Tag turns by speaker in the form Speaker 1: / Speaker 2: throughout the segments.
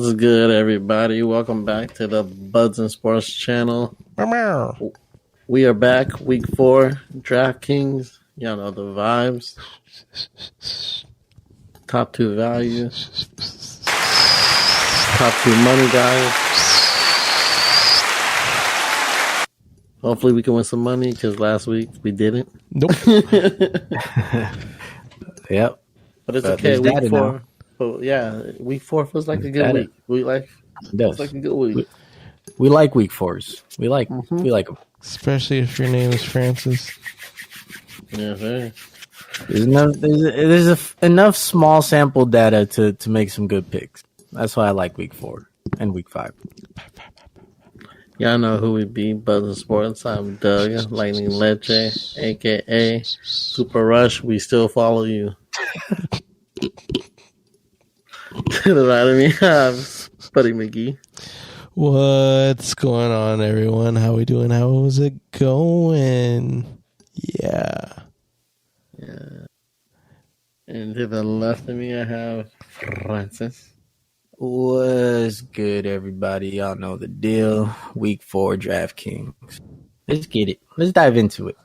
Speaker 1: What's good, everybody? Welcome back to the Buds and Sports channel. We are back, week 4, DraftKings. Y'all know the vibes. Top 2 values. Top 2 money guys. Hopefully we can win some money because last week we didn't.
Speaker 2: Nope.
Speaker 3: Yep.
Speaker 1: But it's okay, week 4. But yeah, week 4 feels like a good week. It's like a good week.
Speaker 3: We like week 4s. We like them.
Speaker 2: Especially if your name is Francis.
Speaker 1: Yeah, sir.
Speaker 3: There's enough small sample data to make some good picks. That's why I like week 4 and week 5.
Speaker 1: Y'all know who we be, Buzz and Sports. I'm Doug, Lightning Leche, a.k.a. Super Rush. We still follow you. To the right of me, I have Spuddy McGee.
Speaker 2: What's going on, everyone? How we doing? How was it going? Yeah.
Speaker 1: And to the left of me, I have Francis.
Speaker 3: What's good, everybody? Y'all know the deal. Week 4 DraftKings. Let's get it. Let's dive into it.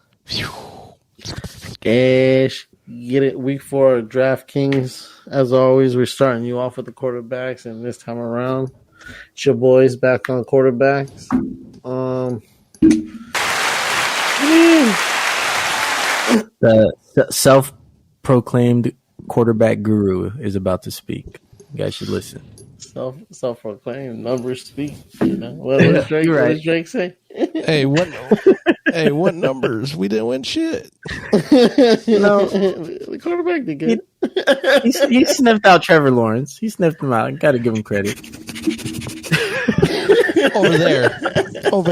Speaker 1: Cash. Get it. Week 4 DraftKings. As always, we're starting you off with the quarterbacks, and this time around, it's your boys back on quarterbacks.
Speaker 3: The self-proclaimed quarterback guru is about to speak. You guys should listen.
Speaker 1: Self-proclaimed numbers speak. You know? What does Drake say?
Speaker 2: Hey, what numbers? We didn't win shit.
Speaker 1: The quarterback did good.
Speaker 3: He sniffed out Trevor Lawrence. He sniffed him out. Got to give him credit.
Speaker 2: Over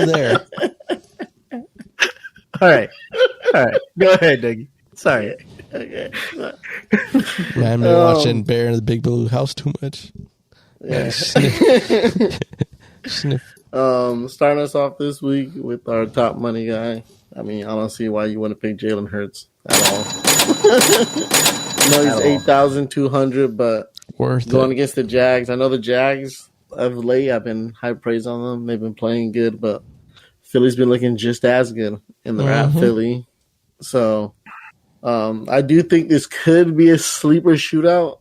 Speaker 2: there.
Speaker 3: All right. Go ahead, Dougie. Sorry.
Speaker 1: Okay.
Speaker 2: Man, I've been watching Bear in the Big Blue House too much.
Speaker 1: Yeah.
Speaker 2: Sniff.
Speaker 1: Starting us off this week with our top money guy. I mean, I don't see why you want to pick Jalen Hurts at all. No, he's 8,200, but
Speaker 2: worth
Speaker 1: going
Speaker 2: it.
Speaker 1: against the Jags. I know the Jags of late, I've been high praise on them. They've been playing good, but Philly's been looking just as good in the at Philly. So I do think this could be a sleeper shootout.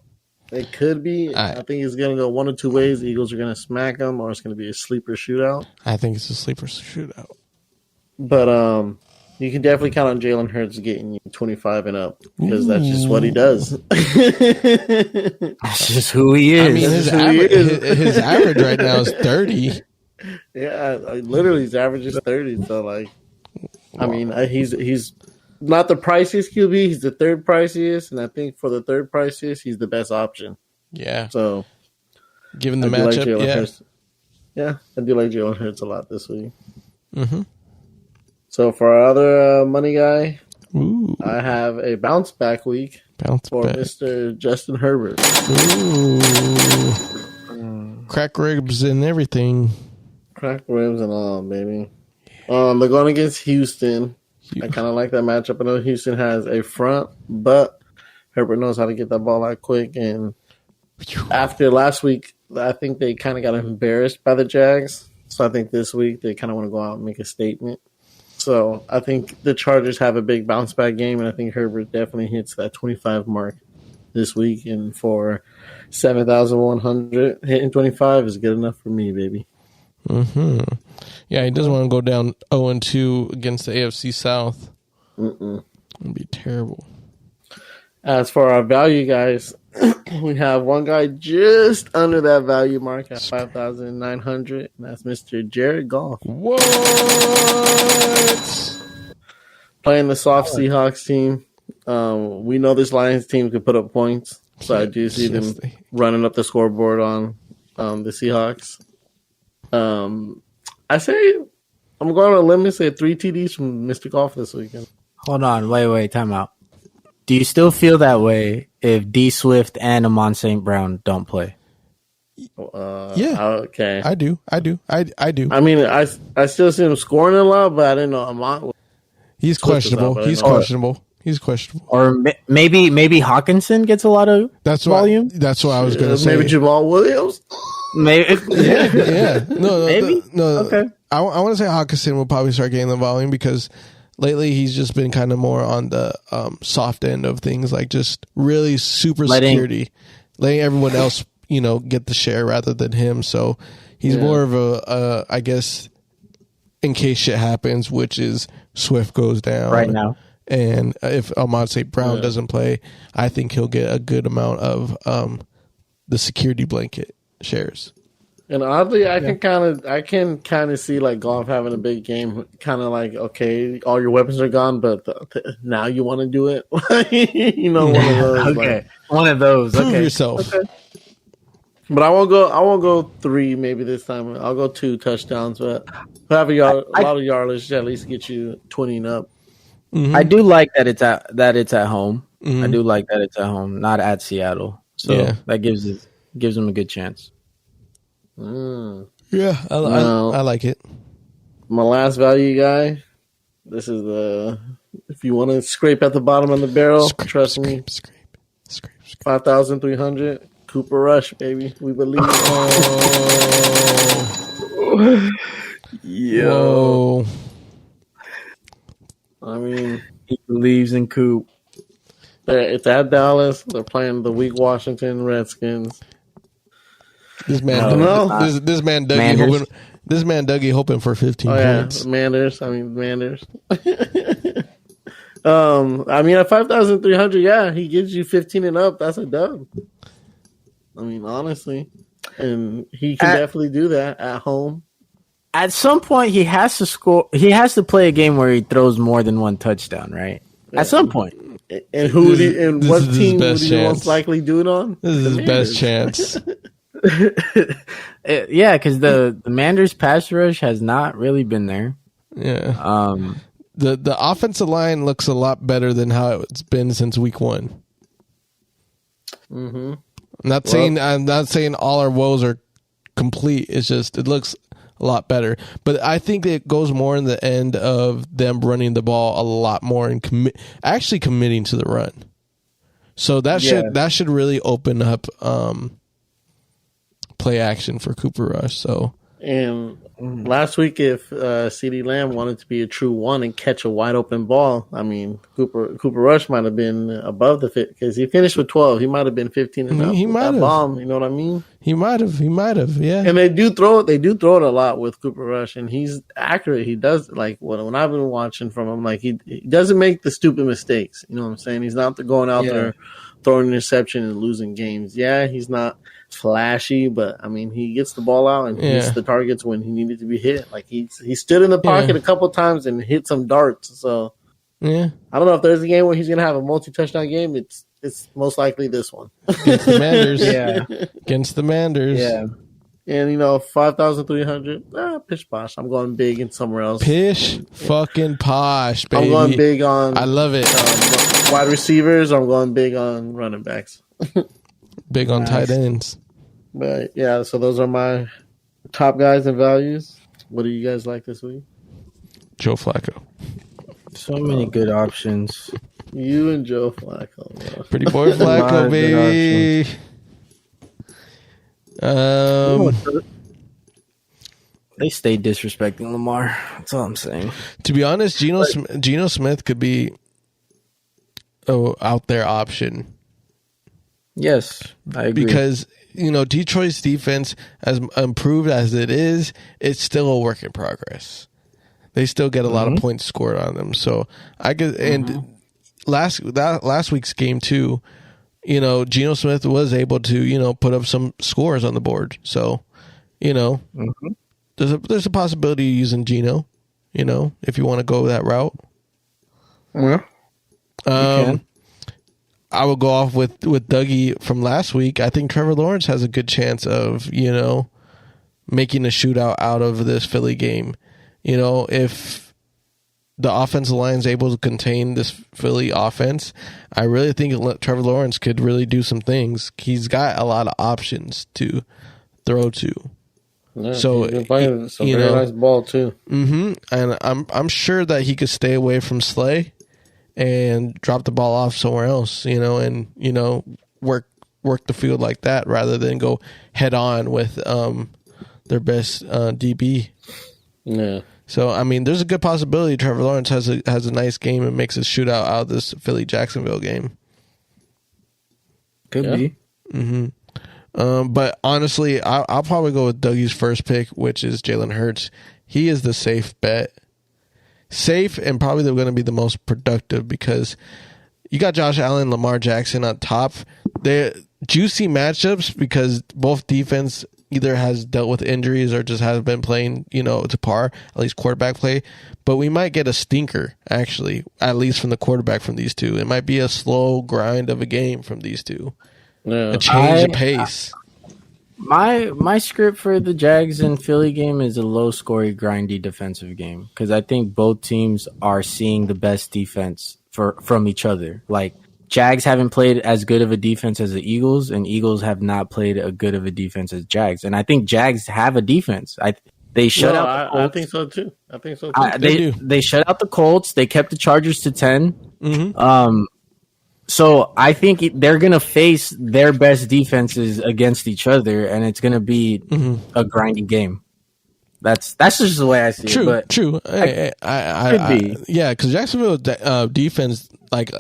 Speaker 1: It could be. I think it's going to go one of two ways. The Eagles are going to smack them, or it's going to be a sleeper shootout.
Speaker 2: I think it's a sleeper shootout.
Speaker 1: But you can definitely count on Jalen Hurts getting you 25 and up because that's just what he does.
Speaker 3: That's just who he is.
Speaker 2: I mean, his average right now is 30.
Speaker 1: Yeah, literally his average is 30. So, I mean, he's not the priciest QB. He's the third priciest, and I think for the third priciest, he's the best option.
Speaker 2: Yeah.
Speaker 1: So,
Speaker 2: given the matchup,
Speaker 1: Hurts. Yeah, I do like Jalen Hurts a lot this week.
Speaker 2: Mm-hmm.
Speaker 1: So for our other money guy, I have a bounce back week for Mr. Justin Herbert.
Speaker 2: Crack ribs and everything.
Speaker 1: Crack ribs and all, baby. They're going against Houston. I kind of like that matchup. I know Houston has a front, but Herbert knows how to get that ball out quick. And after last week, I think they kind of got embarrassed by the Jags. So I think this week they kind of want to go out and make a statement. So I think the Chargers have a big bounce back game, and I think Herbert definitely hits that 25 mark this week. And for 7,100, hitting 25 is good enough for me, baby.
Speaker 2: Mm-hmm. Yeah, he doesn't want to go down 0-2 against the AFC South. It'd be terrible.
Speaker 1: As for our value guys, we have one guy just under that value mark at 5,900, and that's Mr. Jared Goff.
Speaker 2: What?
Speaker 1: Playing the soft Seahawks team. We know this Lions team can put up points, so I do see them running up the scoreboard on the Seahawks. I say I'm going on a limb and say 3 TDs from Mr. Goff this weekend.
Speaker 3: Hold on. Wait. Time out. Do you still feel that way if D Swift and Amon St. Brown don't play?
Speaker 2: Yeah.
Speaker 1: Okay.
Speaker 2: I do. I
Speaker 1: mean, I still see him scoring a lot, but I didn't know Amon.
Speaker 2: He's questionable. He's questionable.
Speaker 3: Or maybe Hawkinson gets a lot of volume.
Speaker 2: That's what I was going to say.
Speaker 1: Maybe Jamal Williams.
Speaker 3: Maybe.
Speaker 2: Yeah. No,
Speaker 3: Maybe?
Speaker 2: no.
Speaker 3: Okay.
Speaker 2: I want to say Hawkinson will probably start getting the volume because lately he's just been kind of more on the soft end of things, like just really super security, letting everyone else, get the share rather than him. So he's more of a, I guess, in case shit happens, which is Swift goes down
Speaker 3: right now.
Speaker 2: And if Ahmad St. Brown doesn't play, I think he'll get a good amount of the security blanket shares.
Speaker 1: And oddly, I can kind of see like Goff having a big game. Kind of like, okay, all your weapons are gone, but now you want to do it. One of those.
Speaker 3: Okay, one of those.
Speaker 2: Prove yourself.
Speaker 1: Okay. But I won't go 3 maybe this time. I'll go 2 touchdowns, but have a lot of yardage to at least get you 20 and up.
Speaker 3: Mm-hmm. I do like that it's at home.
Speaker 2: Mm-hmm.
Speaker 3: I do like that it's at home, not at Seattle. So that gives them a good chance.
Speaker 2: Yeah, I like it.
Speaker 1: My last value guy. This is if you want to scrape at the bottom of the barrel, trust me. Scrape. 5,300. Cooper Rush, baby. We believe.
Speaker 2: Yo.
Speaker 1: I mean,
Speaker 3: he believes in Coop.
Speaker 1: It's at Dallas. They're playing the weak Washington Redskins.
Speaker 2: This man, this man Dougie hoping for 15 points.
Speaker 1: Manders. I mean, at 5,300, he gives you 15 and up. That's a dub. I mean, honestly, and he can definitely do that at home.
Speaker 3: At some point, he has to score. He has to play a game where he throws more than one touchdown, right? Yeah. At some point.
Speaker 1: And what team would he most likely do it on?
Speaker 2: This is his best chance.
Speaker 3: Yeah, because the Manders pass rush has not really been there.
Speaker 2: Yeah. The offensive line looks a lot better than how it's been since week 1.
Speaker 1: Mm-hmm.
Speaker 2: I'm not saying all our woes are complete. It's just it looks a lot better. But I think it goes more in the end of them running the ball a lot more and actually committing to the run. So that should really open up play action for Cooper Rush. So
Speaker 1: last week, if CeeDee Lamb wanted to be a true one and catch a wide open ball, I mean, Cooper Rush might have been above the fit because he finished with 12. He might have been 15 and up. He might have bomb. You know what I mean?
Speaker 2: He might have. Yeah.
Speaker 1: And they do throw it. They do throw it a lot with Cooper Rush, and he's accurate. He does like when I've been watching from him, like he doesn't make the stupid mistakes. You know what I'm saying? He's not going out there throwing an interception and losing games. Yeah, he's not flashy, but I mean, he gets the ball out and hits the targets when he needed to be hit. Like he stood in the pocket a couple times and hit some darts. So I don't know if there's a game where he's gonna have a multi-touchdown game. It's most likely this one
Speaker 2: against the Manders. Against the Manders.
Speaker 1: Yeah. And 5,300. Pish posh. I'm going big in somewhere else.
Speaker 2: Pish fucking posh, baby.
Speaker 1: I'm going big on.
Speaker 2: I love it.
Speaker 1: Wide receivers. I'm going big on running backs.
Speaker 2: Big on tight ends.
Speaker 1: But yeah, so those are my top guys and values. What do you guys like this week?
Speaker 2: Joe Flacco.
Speaker 3: So many good options.
Speaker 1: You and Joe Flacco. Bro.
Speaker 2: Pretty boy Flacco, baby.
Speaker 3: They stay disrespecting Lamar. That's all I'm saying.
Speaker 2: To be honest, Geno Smith could be out there option.
Speaker 3: Yes, I agree.
Speaker 2: Because Detroit's defense, as improved as it is, it's still a work in progress. They still get a lot of points scored on them. So I could and last week's game too, Geno Smith was able to put up some scores on the board. So there's a possibility of using Geno, if you want to go that route.
Speaker 1: Yeah,
Speaker 3: you can.
Speaker 2: I would go off with Dougie from last week. I think Trevor Lawrence has a good chance of, making a shootout out of this Philly game. If the offensive line is able to contain this Philly offense, I really think Trevor Lawrence could really do some things. He's got a lot of options to throw to.
Speaker 1: Yeah, so he's been playing some very nice ball too.
Speaker 2: And I'm sure that he could stay away from Slay and drop the ball off somewhere else, and work work the field like that rather than go head on with their best DB.
Speaker 1: Yeah.
Speaker 2: So I mean, there's a good possibility Trevor Lawrence has a nice game and makes a shootout out of this Philly Jacksonville game.
Speaker 3: Could be.
Speaker 2: Mm-hmm. But honestly, I'll probably go with Dougie's first pick, which is Jalen Hurts. He is the safe bet. Safe and probably they're going to be the most productive because you got Josh Allen, Lamar Jackson on top. They're juicy matchups because both defense either has dealt with injuries or just has been playing, to par, at least quarterback play. But we might get a stinker, actually, at least from the quarterback from these two. It might be a slow grind of a game from these two.
Speaker 1: Yeah.
Speaker 2: A change of pace.
Speaker 3: My script for the Jags and Philly game is a low-scoring, grindy defensive game because I think both teams are seeing the best defense from each other. Like, Jags haven't played as good of a defense as the Eagles, and Eagles have not played a good of a defense as Jags. And I think Jags have a defense. They shut out the Colts.
Speaker 1: I think so too.
Speaker 3: They shut out the Colts. They kept the Chargers to 10.
Speaker 2: Mm-hmm.
Speaker 3: So I think they're going to face their best defenses against each other, and it's going to be a grinding game. That's just the way I see it. But
Speaker 2: true. Yeah, because Jacksonville defense, like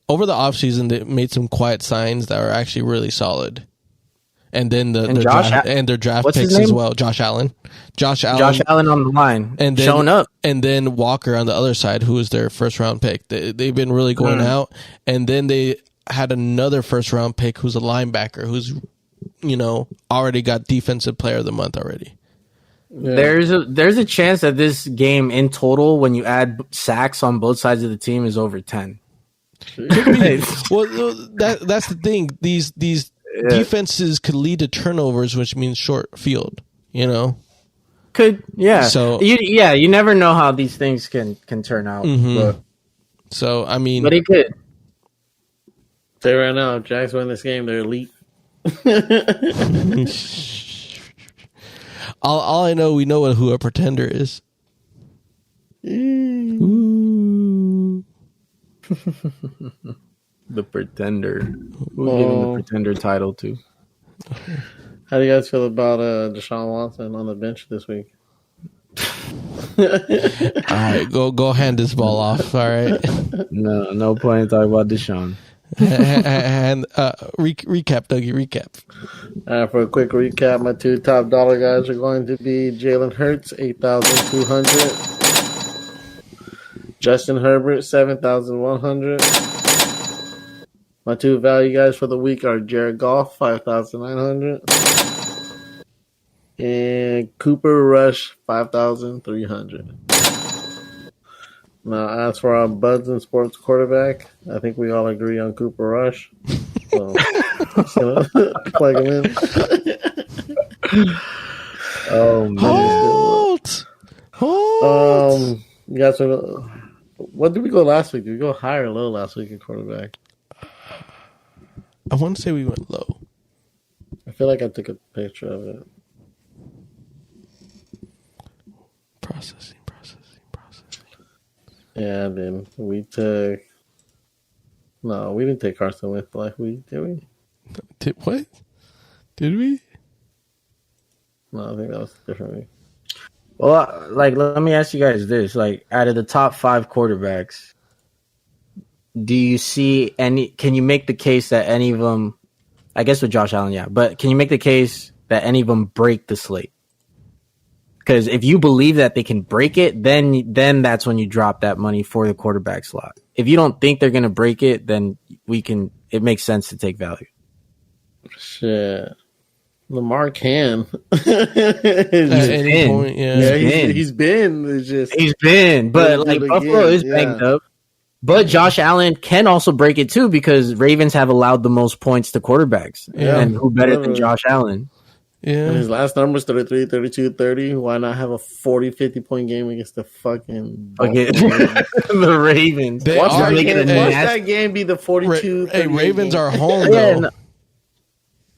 Speaker 2: over the offseason, they made some quiet signs that are actually really solid. And then their draft picks as well. Josh Allen on
Speaker 3: the line,
Speaker 2: and then,
Speaker 3: showing up,
Speaker 2: and then Walker on the other side, who was their first round pick. They've been really going out, and then they had another first round pick who's a linebacker who's already got defensive player of the month already.
Speaker 3: Yeah. There's a chance that this game in total, when you add sacks on both sides of the team, is over 10.
Speaker 2: Well, that's the thing. These defenses could lead to turnovers, which means short field.
Speaker 3: Could
Speaker 2: So
Speaker 3: you never know how these things can turn out.
Speaker 2: Mm-hmm. So I mean,
Speaker 3: but it could.
Speaker 1: Say right now, if Jags win this game, they're elite.
Speaker 2: all I know, we know who a pretender is. Ooh.
Speaker 3: The Pretender. We'll give him the Pretender title too.
Speaker 1: How do you guys feel about Deshaun Watson on the bench this week?
Speaker 2: All right, go hand this ball off. All right.
Speaker 3: No point in talking about Deshaun.
Speaker 2: And recap, Dougie. Recap.
Speaker 1: For a quick recap, my two top dollar guys are going to be Jalen Hurts, 8,200. Justin Herbert, 7,100. My two value guys for the week are Jared Goff, 5,900. And Cooper Rush, 5,300. Now, as for our Buds and Sports quarterback, I think we all agree on Cooper Rush. So, plug him in.
Speaker 3: Oh, man.
Speaker 2: Hold!
Speaker 1: You guys, what did we go last week? Did we go high or low last week in quarterback?
Speaker 2: I want to say we went low.
Speaker 1: I feel like I took a picture of it.
Speaker 2: Processing.
Speaker 1: Yeah, then we took. No, we didn't take Carson Wentz last week, did we?
Speaker 2: What? Did we?
Speaker 1: No, I think that was a different week.
Speaker 3: Well, let me ask you guys this: out of the top 5 quarterbacks, do you see any? Can you make the case that any of them? I guess with Josh Allen, yeah, but can you make the case that any of them break the slate? Because if you believe that they can break it, then that's when you drop that money for the quarterback slot. If you don't think they're going to break it, then it makes sense to take value.
Speaker 1: Shit. Lamar can.
Speaker 3: He's been. But Buffalo is banged up. But Josh Allen can also break it too because Ravens have allowed the most points to quarterbacks. Yeah, and who better than Josh Allen?
Speaker 1: Yeah. And his last numbers 33, 32, 30. Why not have a 40, 50-point game against the fucking
Speaker 3: the Ravens?
Speaker 1: Watch that game be the 42.
Speaker 2: Hey, Ravens game. Are home though.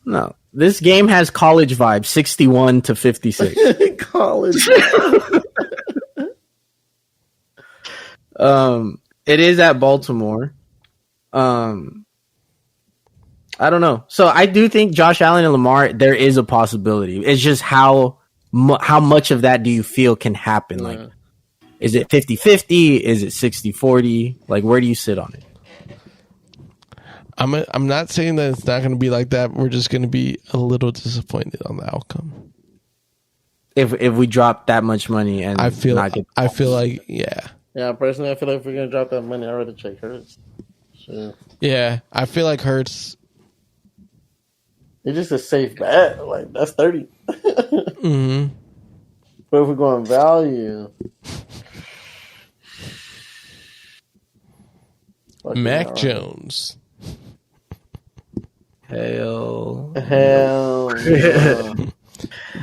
Speaker 3: No. This game has college vibes, 61 to 56.
Speaker 1: College.
Speaker 3: It is at Baltimore. I don't know. So I do think Josh Allen and Lamar, there is a possibility. It's just how much of that do you feel can happen? Like, is it 50-50? Is it 60-40? Like, where do you sit on it?
Speaker 2: I'm not saying that it's not going to be like that. We're just going to be a little disappointed on the outcome.
Speaker 3: If we drop that much money and
Speaker 2: I feel like yeah.
Speaker 1: Yeah, personally, I feel like if we're gonna drop that money, I'd rather check Hurts. Sure.
Speaker 2: Yeah, I feel like Hurts.
Speaker 1: It's just a safe bet. Like that's 30.
Speaker 2: Mm-hmm.
Speaker 1: But if we're going value,
Speaker 2: Mac Jones.
Speaker 3: Hell.
Speaker 1: Yeah.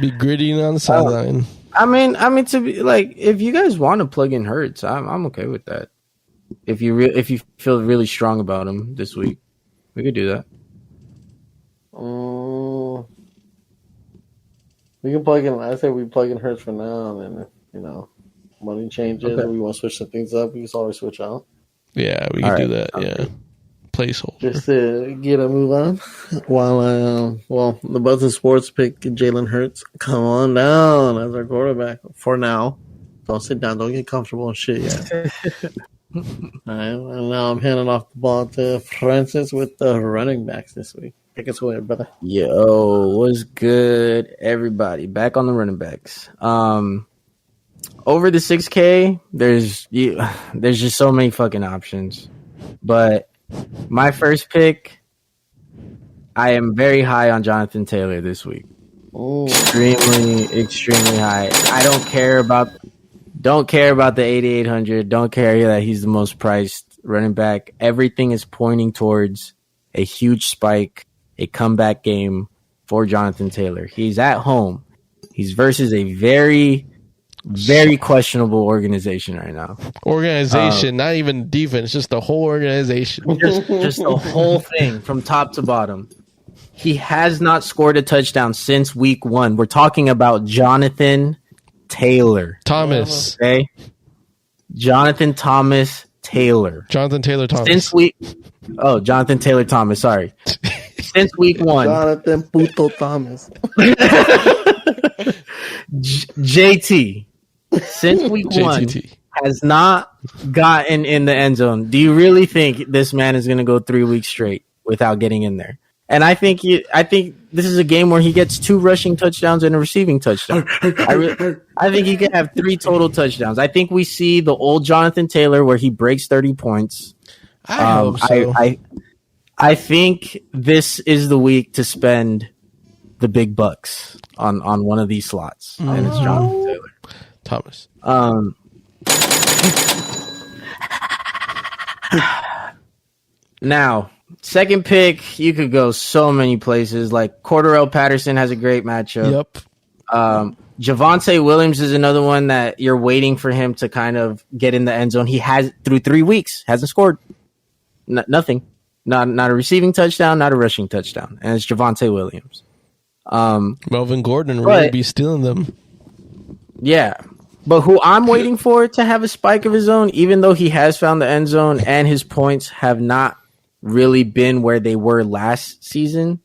Speaker 2: Be gritty on the sideline.
Speaker 3: I mean, to be like, if you guys want to plug in Hurts, I'm okay with that. If you feel really strong about him this week, we could do that.
Speaker 1: We can plug in. I say we plug in Hurts for now, and then money changes. Okay. We want to switch some things up. We can always switch out.
Speaker 2: Yeah, we can do that. Yeah, placeholder.
Speaker 1: Just to get a move on. While the Buzz and Sports pick Jalen Hurts, come on down as our quarterback for now. Don't sit down. Don't get comfortable and shit yet. All right, and now I'm handing off the ball to Francis with the running backs this week. Take us away, brother.
Speaker 3: Yo, what's good, everybody? Back on the running backs. Over the 6K, there's just so many fucking options. But my first pick, I am very high on Jonathan Taylor this week.
Speaker 1: Ooh.
Speaker 3: Extremely high. I don't care about the 8,800. Don't care that he's the most priced running back. Everything is pointing towards a huge spike, a comeback game for Jonathan Taylor. He's at home. He's versus a very, very questionable organization right now.
Speaker 2: Not even defense, just the whole organization.
Speaker 3: Just the whole thing from top to bottom. He has not scored a touchdown since week 1. We're talking about Jonathan Taylor.
Speaker 2: Thomas.
Speaker 3: Okay? Jonathan Thomas Taylor.
Speaker 2: Jonathan Taylor Thomas.
Speaker 3: Jonathan Taylor Thomas, sorry. Since week 1.
Speaker 1: Jonathan Puto Thomas.
Speaker 3: JT. Since week 1 has not gotten in the end zone. Do you really think this man is going to go 3 weeks straight without getting in there? And I think this is a game where he gets 2 rushing touchdowns and a receiving touchdown. I think he could have 3 total touchdowns. I think we see the old Jonathan Taylor where he breaks 30 points.
Speaker 2: I hope so.
Speaker 3: I think this is the week to spend the big bucks on one of these slots, and it's Jonathan Taylor.
Speaker 2: Thomas.
Speaker 3: Now, second pick, you could go so many places. Like Cordarrelle Patterson has a great matchup.
Speaker 2: Yep.
Speaker 3: Javonte Williams is another one that you're waiting for him to kind of get in the end zone. He has through 3 weeks hasn't scored nothing, not a receiving touchdown, not a rushing touchdown, and it's Javonte Williams.
Speaker 2: Melvin Gordon really be stealing them.
Speaker 3: Yeah. But who I'm waiting for to have a spike of his own, even though he has found the end zone and his points have not really been where they were last season,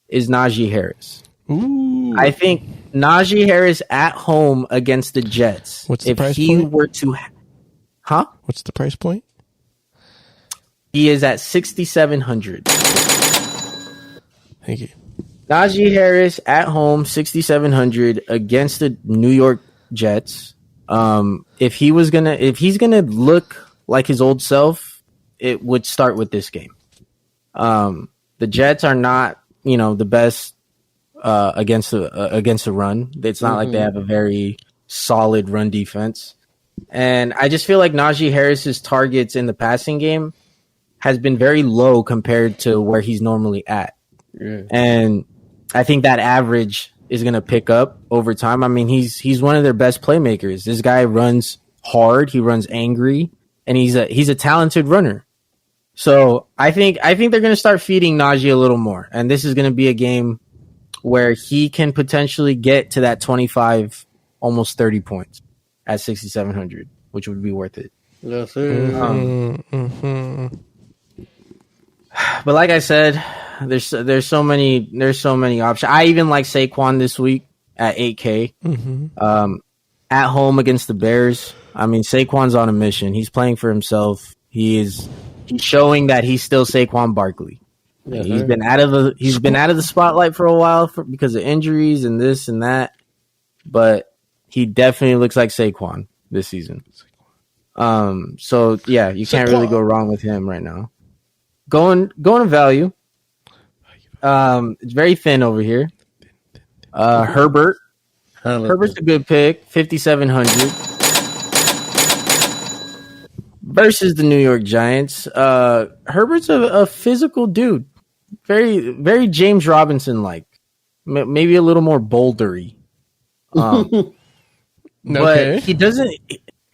Speaker 3: is Najee Harris.
Speaker 2: Ooh.
Speaker 3: I think Najee Harris at home against the Jets.
Speaker 2: What's the price point? What's the price point?
Speaker 3: He is at 6,700.
Speaker 2: Thank you.
Speaker 3: Najee Harris at home, 6,700 against the New York Jets. If he's gonna look like his old self, it would start with this game. The Jets are not, the best against the run. It's not like they have a very solid run defense, and I just feel like Najee Harris's targets in the passing game has been very low compared to where he's normally at, and I think that average is going to pick up over time. I mean, he's one of their best playmakers. This guy runs hard, he runs angry, and he's a talented runner. So I think they're going to start feeding Najee a little more, and this is going to be a game where he can potentially get to that 25, almost 30 points at 6,700, which would be worth it.
Speaker 1: Yes, sir.
Speaker 3: But like I said, there's so many options. I even like Saquon this week at 8K. At home against the Bears. I mean, Saquon's on a mission. He's playing for himself. He's showing that he's still Saquon Barkley. Yeah, he's been out of the spotlight for a while because of injuries and this and that, but he definitely looks like Saquon this season. So yeah, you can't really go wrong with him right now. Going to value. It's very thin over here. Herbert. Herbert's a good pick, 5,700 versus the New York Giants. Herbert's a physical dude, very very James Robinson like, maybe a little more bouldery. But he doesn't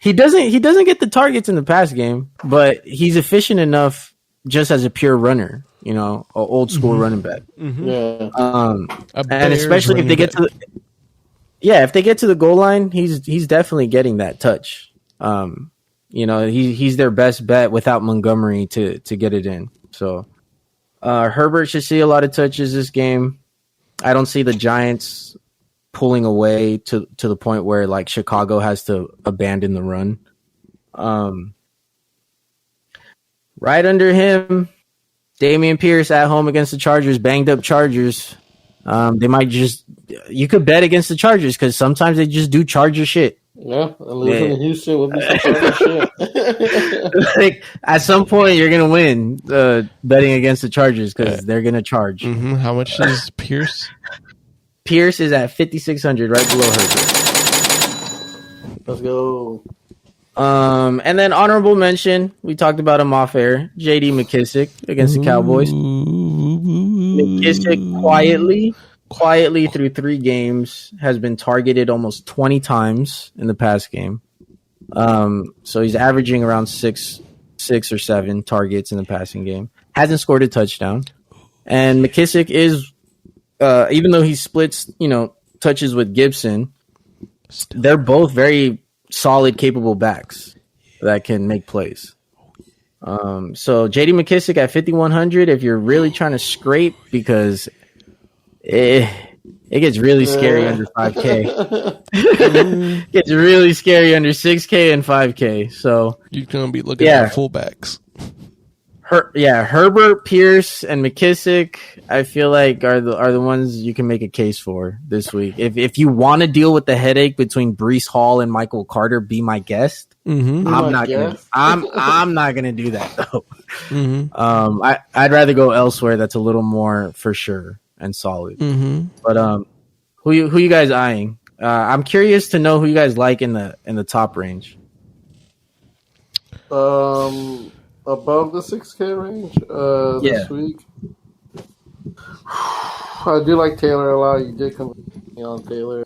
Speaker 3: get the targets in the pass game, but he's efficient enough just as a pure runner. You know, an old school running back.
Speaker 1: Yeah.
Speaker 3: And especially if they get to if they get to the goal line, he's definitely getting that touch. You know, he's their best bet without Montgomery to get it in. So Herbert should see a lot of touches this game. I don't see the Giants pulling away to the point where like Chicago has to abandon the run. Right under him, Dameon Pierce at home against the Chargers, banged up Chargers. They might you could bet against the Chargers because sometimes they just do Charger shit.
Speaker 1: Yeah, losing to Houston would be some Charger shit.
Speaker 3: Like, at some point, you're going to win betting against the Chargers because they're going to charge.
Speaker 2: How much is Pierce?
Speaker 3: Pierce is at 5,600, right below Herbert.
Speaker 1: Let's go.
Speaker 3: And then honorable mention, we talked about him off air, J.D. McKissick against the Cowboys. McKissick quietly through 3 games has been targeted almost 20 times in the past game. So he's averaging around 6 or 7 targets in the passing game. Hasn't scored a touchdown. And McKissick is, even though he splits, touches with Gibson, they're both very solid, capable backs that can make plays. So J.D. McKissick at 5,100 if you're really trying to scrape, because it gets really scary under 5K. It gets really scary under 6K and 5K. So
Speaker 2: you're gonna be looking at fullbacks.
Speaker 3: Herbert, Pierce, and McKissick, I feel like are the ones you can make a case for this week. If you want to deal with the headache between Breece Hall and Michael Carter, be my guest. I'm not gonna do that though. I'd rather go elsewhere. That's a little more for sure and solid. But who you guys eyeing? I'm curious to know who you guys like in the top range.
Speaker 1: Above the 6K range this week. I do like Taylor a lot. You did come on Taylor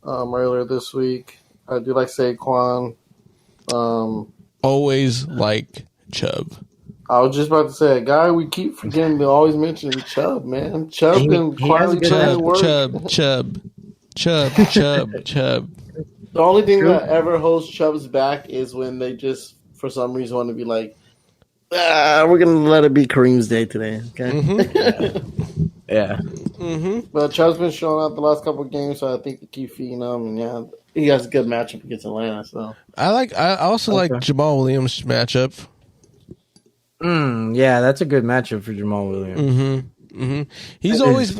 Speaker 1: earlier this week. I do like Saquon.
Speaker 2: Always like Chubb.
Speaker 1: I was just about to say, a guy we keep forgetting to always mention Chubb, man. Chubb been quietly trying to work.
Speaker 2: Chubb.
Speaker 1: The only thing that ever holds Chubb's back is when they just, for some reason, want to be like, we're going to let it be Kareem's day today. Okay.
Speaker 3: Yeah.
Speaker 1: But Chubb's been showing out the last couple of games, so I think they keep feeding him. And he has a good matchup against Atlanta. So
Speaker 2: I also like Jamal Williams' matchup.
Speaker 3: Yeah, that's a good matchup for Jamal Williams.
Speaker 2: He has always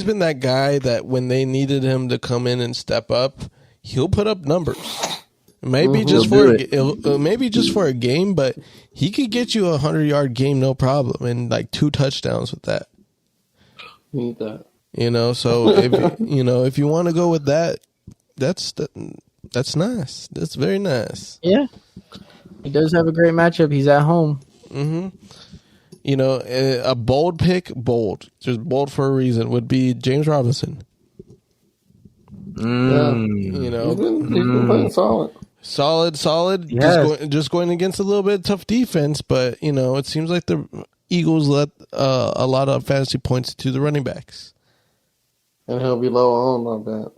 Speaker 2: been that guy that when they needed him to come in and step up, he'll put up numbers. Maybe just for a game, but he could get you a 100-yard game no problem, and like 2 touchdowns with that.
Speaker 1: Need that.
Speaker 2: So if you want to go with that, that's nice. That's very nice.
Speaker 3: Yeah, he does have a great matchup. He's at home.
Speaker 2: A bold pick, just bold for a reason, would be James Robinson.
Speaker 1: He's been playing
Speaker 2: solid.
Speaker 3: Yes.
Speaker 2: Just going against a little bit tough defense, but it seems like the Eagles let a lot of fantasy points to the running backs,
Speaker 1: and he'll be low on that.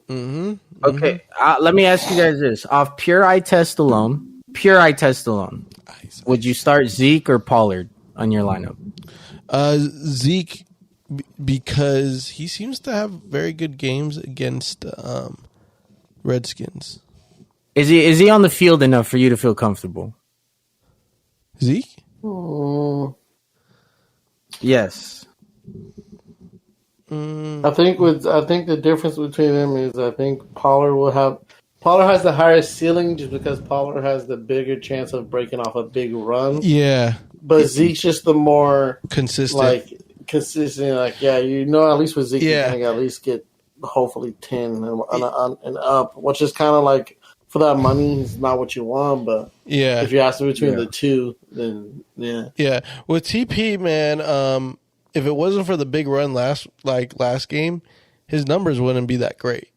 Speaker 3: Okay, let me ask you guys this: off pure eye test alone, would you start Zeke or Pollard on your lineup?
Speaker 2: Zeke because he seems to have very good games against Redskins.
Speaker 3: Is he on the field enough for you to feel comfortable?
Speaker 2: Zeke?
Speaker 3: Yes.
Speaker 1: I think the difference between them is I think Pollard has the higher ceiling just because Pollard has the bigger chance of breaking off a big run.
Speaker 2: Yeah.
Speaker 1: But Zeke's just the more
Speaker 2: consistent.
Speaker 1: At least with Zeke, you can at least get hopefully 10 and up, which is kind of like for that money, it's not what you want. But if you ask me between the two, then
Speaker 2: yeah. With TP, man, if it wasn't for the big run last game, his numbers wouldn't be that great.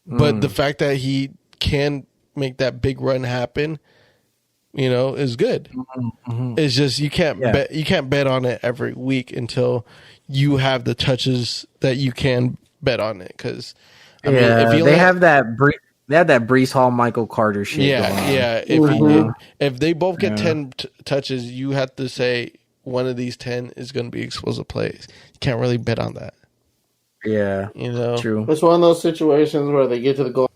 Speaker 2: But the fact that he can make that big run happen, is good.
Speaker 3: Mm-hmm.
Speaker 2: It's just you can't bet on it every week until you have the touches that you can bet on it. Because if
Speaker 3: they have that Breece Hall, Michael Carter shit.
Speaker 2: Yeah. If they both get 10 touches, you have to say one of these 10 is going to be explosive plays. You can't really bet on that.
Speaker 3: Yeah, true.
Speaker 1: It's one of those situations where they get to the goal.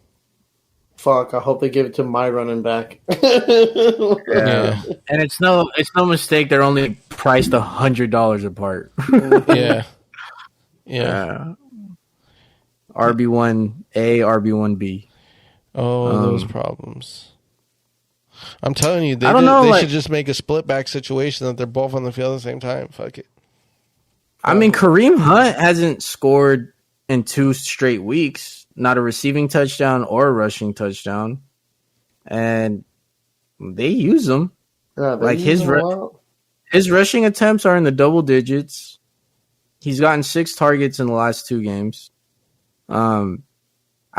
Speaker 1: Fuck! I hope they give it to my running back.
Speaker 3: Yeah, and it's no mistake. They're only priced $100 apart.
Speaker 2: Yeah.
Speaker 3: RB1A, RB1B.
Speaker 2: Oh, those problems. I'm telling you, they should just make a split back situation that they're both on the field at the same time. Fuck it.
Speaker 3: I mean, Kareem Hunt hasn't scored in 2 straight weeks. Not a receiving touchdown or a rushing touchdown. And they use him.
Speaker 1: Yeah,
Speaker 3: his rushing attempts are in the double digits. He's gotten 6 targets in the last 2 games. I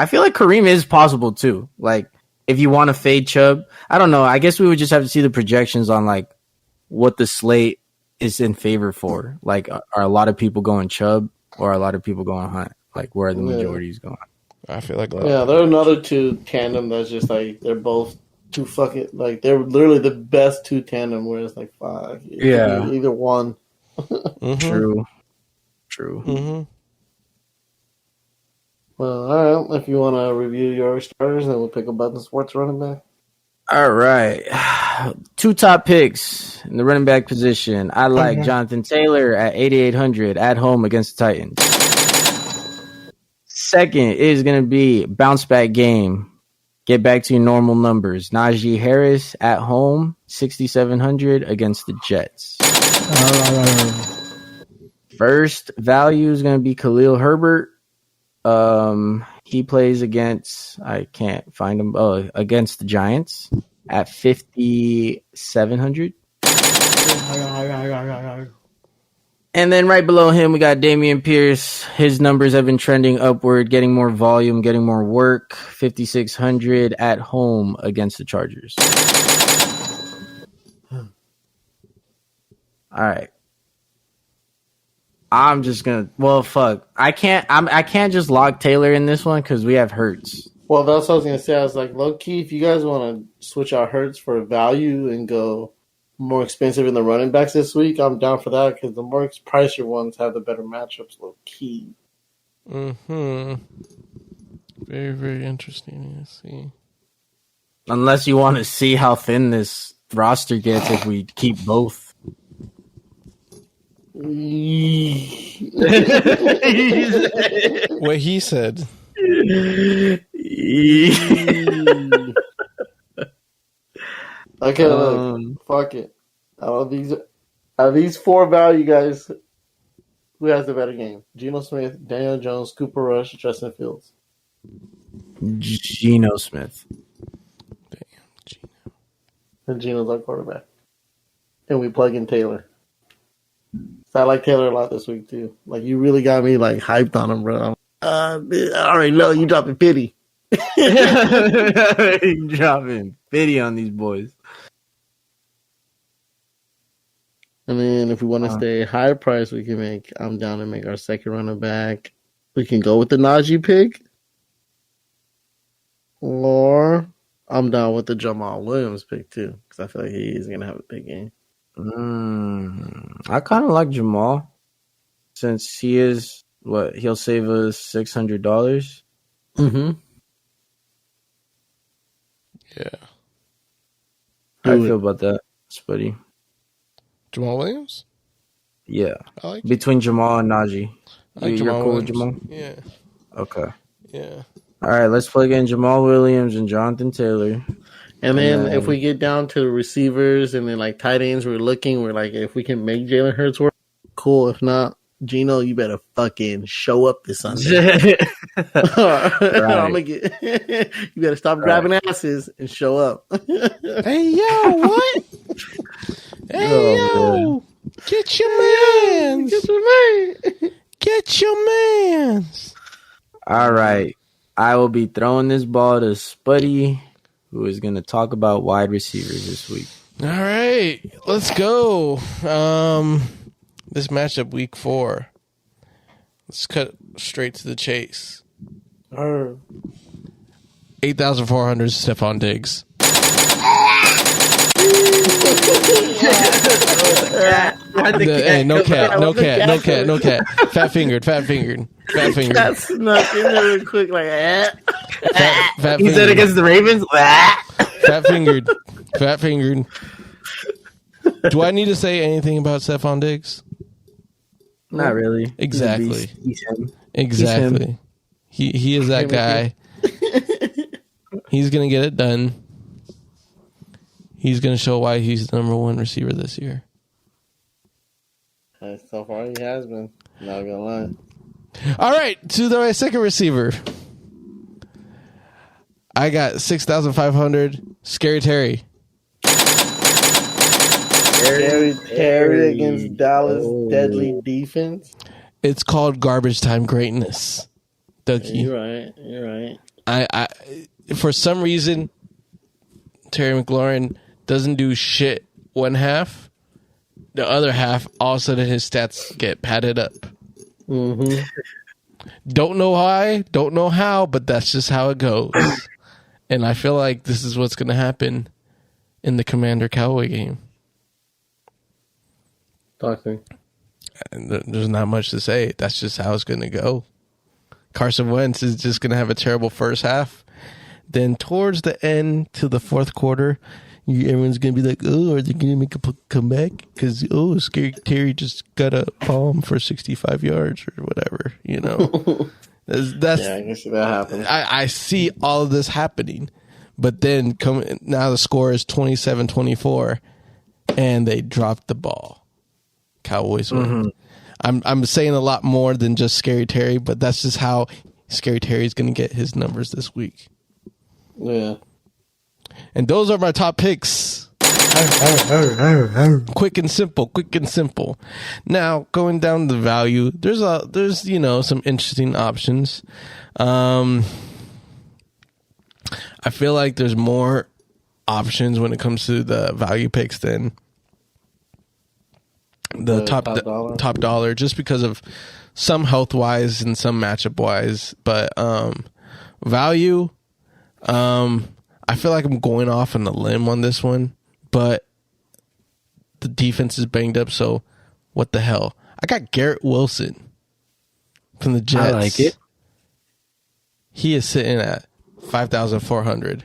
Speaker 3: feel like Kareem is possible too. Like, if you want to fade Chubb, I don't know. I guess we would just have to see the projections on like what the slate is in favor for. Like, are a lot of people going Chubb or are a lot of people going Hunt? Like, where are the majorities going?
Speaker 2: I feel like
Speaker 1: there are another 2 tandem that's just like they're both too fucking like they're literally the best 2 tandem where it's like fuck either one.
Speaker 3: True.
Speaker 2: Mm-hmm.
Speaker 1: Well, all right. If you want to review your starters, then we'll pick a Button Sports running back.
Speaker 3: All right. 2 top picks in the running back position. I like Jonathan Taylor at 8,800 at home against the Titans. Second is going to be bounce back game. Get back to your normal numbers. Najee Harris at home, 6,700 against the Jets. First value is going to be Khalil Herbert. He plays against, I can't find him. Oh, against the Giants at 5,700. And then right below him, we got Dameon Pierce. His numbers have been trending upward, getting more volume, getting more work. 5,600 at home against the Chargers. All right. I'm just gonna. Well, fuck. I can't just lock Taylor in this one because we have Hurts.
Speaker 1: Well, that's what I was gonna say. I was like, low key, if you guys want to switch out Hurts for value and go more expensive in the running backs this week, I'm down for that because the more pricier ones have the better matchups. Low key.
Speaker 2: Very, very interesting to see.
Speaker 3: Unless you want to see how thin this roster gets if we keep both.
Speaker 2: What he said.
Speaker 1: Okay, fuck it. Out of these 4 value guys, who has the better game? Geno Smith, Daniel Jones, Cooper Rush, Justin Fields.
Speaker 3: Geno Smith.
Speaker 1: And Geno's our quarterback. And we plug in Taylor. So I like Taylor a lot this week too. Like, you really got me like hyped on him, bro. I already know you dropping pity.
Speaker 3: Dropping pity on these boys.
Speaker 1: And then if we want to stay high price, I'm down to make our second running back. We can go with the Najee pick. Or I'm down with the Jamal Williams pick too. Because I feel like he's going to have a big game.
Speaker 3: I kind of like Jamal. since he is he'll save us $600.
Speaker 1: Mm-hmm.
Speaker 2: Yeah.
Speaker 3: How do you feel about that, Spuddy?
Speaker 2: Jamal Williams?
Speaker 3: Yeah.
Speaker 2: I like
Speaker 3: Between Jamal and Najee.
Speaker 2: Jamal
Speaker 3: cool
Speaker 2: Williams.
Speaker 3: with Jamal?
Speaker 2: Yeah.
Speaker 3: Okay.
Speaker 2: Yeah.
Speaker 3: All right, let's plug in Jamal Williams and Jonathan Taylor.
Speaker 1: And then if we get down to the receivers and then like tight ends, we're like, if we can make Jalen Hurts work, cool. If not, Gino, you better fucking show up this Sunday. Right. You better stop grabbing asses and show up.
Speaker 2: Hey, yo, what? Hey, yo. Get your mans. Get your mans.
Speaker 3: All right. I will be throwing this ball to Spuddy, who is going to talk about wide receivers this week.
Speaker 2: All right. Let's go. This matchup week 4. Let's cut straight to the chase. 8,400 Stefan Diggs. Hey, no cat. Fat fingered.
Speaker 1: That snuck in there real quick, like,
Speaker 2: Fat
Speaker 3: He said against the Ravens?
Speaker 2: Fat fingered. Do I need to say anything about Stefan Diggs?
Speaker 3: Not really.
Speaker 2: Exactly.
Speaker 3: He's him.
Speaker 2: Exactly. He is that guy. He's gonna get it done. He's gonna show why he's the number 1 receiver this year.
Speaker 1: So far, he has been. Not gonna lie.
Speaker 2: All right, to my second receiver. I got 6,500. Scary Terry.
Speaker 1: Terry against Dallas, deadly defense.
Speaker 2: It's called garbage time greatness, Dougie.
Speaker 1: You're right.
Speaker 2: I for some reason, Terry McLaurin doesn't do shit one half. The other half, all of a sudden, his stats get padded up.
Speaker 1: Mm-hmm.
Speaker 2: Don't know why, don't know how, but that's just how it goes. And I feel like this is what's going to happen in the Commander-Cowboy game.
Speaker 1: Talk to me.
Speaker 2: And there's not much to say. That's just how it's going to go. Carson Wentz is just going to have a terrible first half. Then towards the end to the fourth quarter, everyone's going to be like, oh, are they going to make a comeback? Because, Scary Terry just got a bomb for 65 yards or whatever, you know. That's,
Speaker 1: yeah, I can see that happen.
Speaker 2: I see all of this happening. But then now the score is 27-24, and they dropped the ball. Cowboys win. Mm-hmm. I'm saying a lot more than just Scary Terry, but that's just how Scary Terry's going to get his numbers this week.
Speaker 1: Yeah.
Speaker 2: And those are my top picks. Quick and simple. Now, going down the value, there's some interesting options. I feel like there's more options when it comes to the value picks than the top dollar, just because of some health wise and some matchup wise. But value, I feel like I'm going off on a limb on this one, but the defense is banged up, so what the hell? I got Garrett Wilson from the Jets.
Speaker 3: I like it.
Speaker 2: He is sitting at 5,400.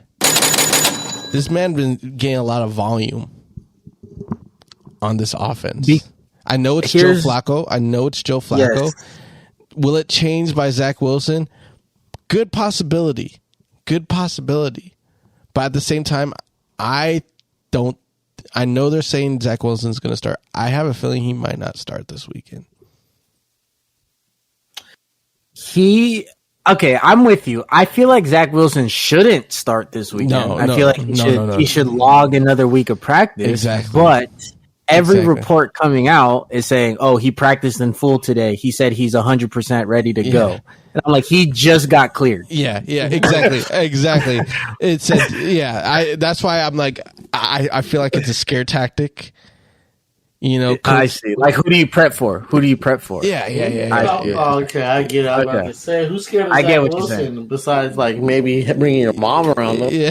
Speaker 2: This man been getting a lot of volume on this offense. I know it's Joe Flacco. Yes. Will it change by Zach Wilson? Good possibility. But at the same time, I know they're saying Zach Wilson's going to start. I have a feeling he might not start this weekend.
Speaker 3: Okay, I'm with you. I feel like Zach Wilson shouldn't start this weekend. I feel like he should log another week of practice.
Speaker 2: Exactly.
Speaker 3: But every report coming out is saying, oh, he practiced in full today. He said he's 100% ready to go. And I'm like, he just got cleared.
Speaker 2: Yeah, exactly. It said, that's why I'm like, I feel like it's a scare tactic. You know,
Speaker 3: I see. Like, who do you prep for?
Speaker 2: Yeah.
Speaker 1: Okay, I get it. I was about to say, who's scared of Zach Wilson besides, like, maybe bringing your mom around them?
Speaker 2: Yeah.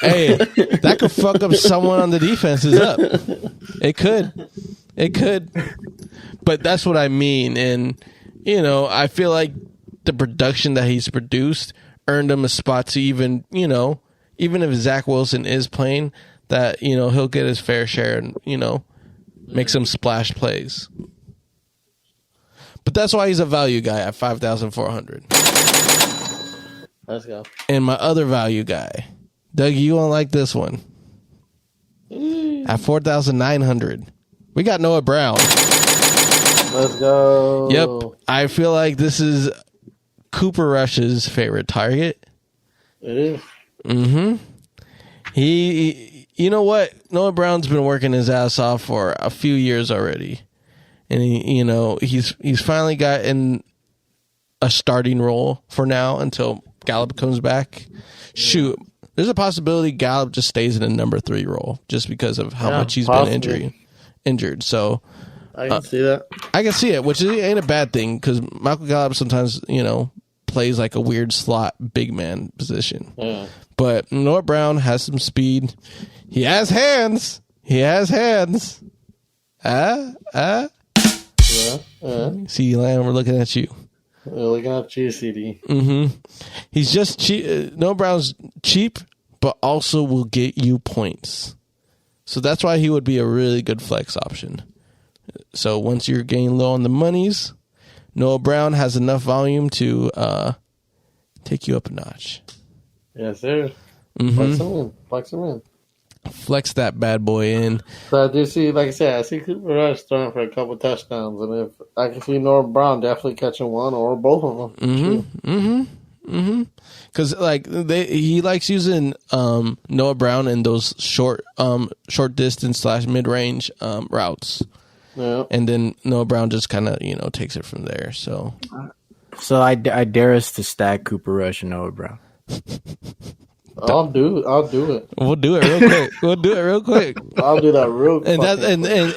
Speaker 2: Hey, that could fuck up someone on the defense is up. It could. But that's what I mean. And, I feel like the production that he's produced earned him a spot to even if Zach Wilson is playing, that, he'll get his fair share and, make some splash plays. But that's why he's a value guy at 5,400.
Speaker 1: Let's go.
Speaker 2: And my other value guy, Doug, you won't like this one. At 4,900, we got Noah Brown.
Speaker 1: Let's go.
Speaker 2: Yep. I feel like this is Cooper Rush's favorite target.
Speaker 1: It is.
Speaker 2: Mm-hmm. You know what? Noah Brown's been working his ass off for a few years already. And he's finally gotten a starting role for now until Gallup comes back. Shoot, there's a possibility Gallup just stays in a number 3 role just because of how much he's been injured. So
Speaker 1: I can see that.
Speaker 2: I can see it, which ain't a bad thing because Michael Gallup sometimes plays like a weird slot big man position. Yeah. But Noah Brown has some speed. He has hands. CD Lamb, we're looking at you.
Speaker 1: We're looking at you, CD.
Speaker 2: Mm-hmm. He's just cheap. Noah Brown's cheap, but also will get you points. So that's why he would be a really good flex option. So once you're getting low on the monies, Noah Brown has enough volume to take you up a notch.
Speaker 1: Yes, sir.
Speaker 2: Mm-hmm.
Speaker 1: Flex him in.
Speaker 2: Flex that bad boy in.
Speaker 1: So I do see, like I said, I see Cooper Rush throwing for a couple touchdowns, and if I can see Noah Brown definitely catching one or both of them.
Speaker 2: Because he likes using Noah Brown in those short distance / mid range routes. Yeah. And then Noah Brown just kind of takes it from there. So
Speaker 3: I dare us to stack Cooper Rush and Noah Brown.
Speaker 1: I'll do it.
Speaker 2: We'll do it real quick.
Speaker 1: I'll do that real quick.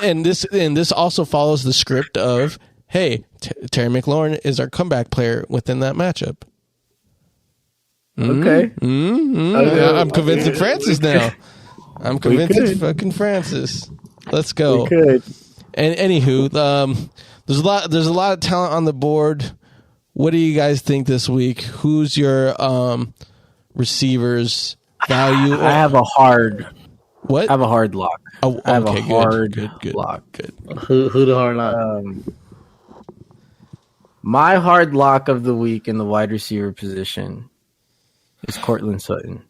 Speaker 2: And this also follows the script of, hey, Terry McLaurin is our comeback player within that matchup.
Speaker 3: Okay.
Speaker 2: I'm convincing Francis now. I'm convincing fucking Francis. Let's go.
Speaker 3: We could.
Speaker 2: And anywho, there's a lot of talent on the board. What do you guys think this week? Who's your receivers value?
Speaker 3: I have a hard.
Speaker 2: What?
Speaker 3: I have a hard lock.
Speaker 2: Oh,
Speaker 3: I have
Speaker 2: okay,
Speaker 3: a hard lock.
Speaker 2: Good.
Speaker 1: Who the hard lock?
Speaker 3: My hard lock of the week in the wide receiver position is Courtland Sutton.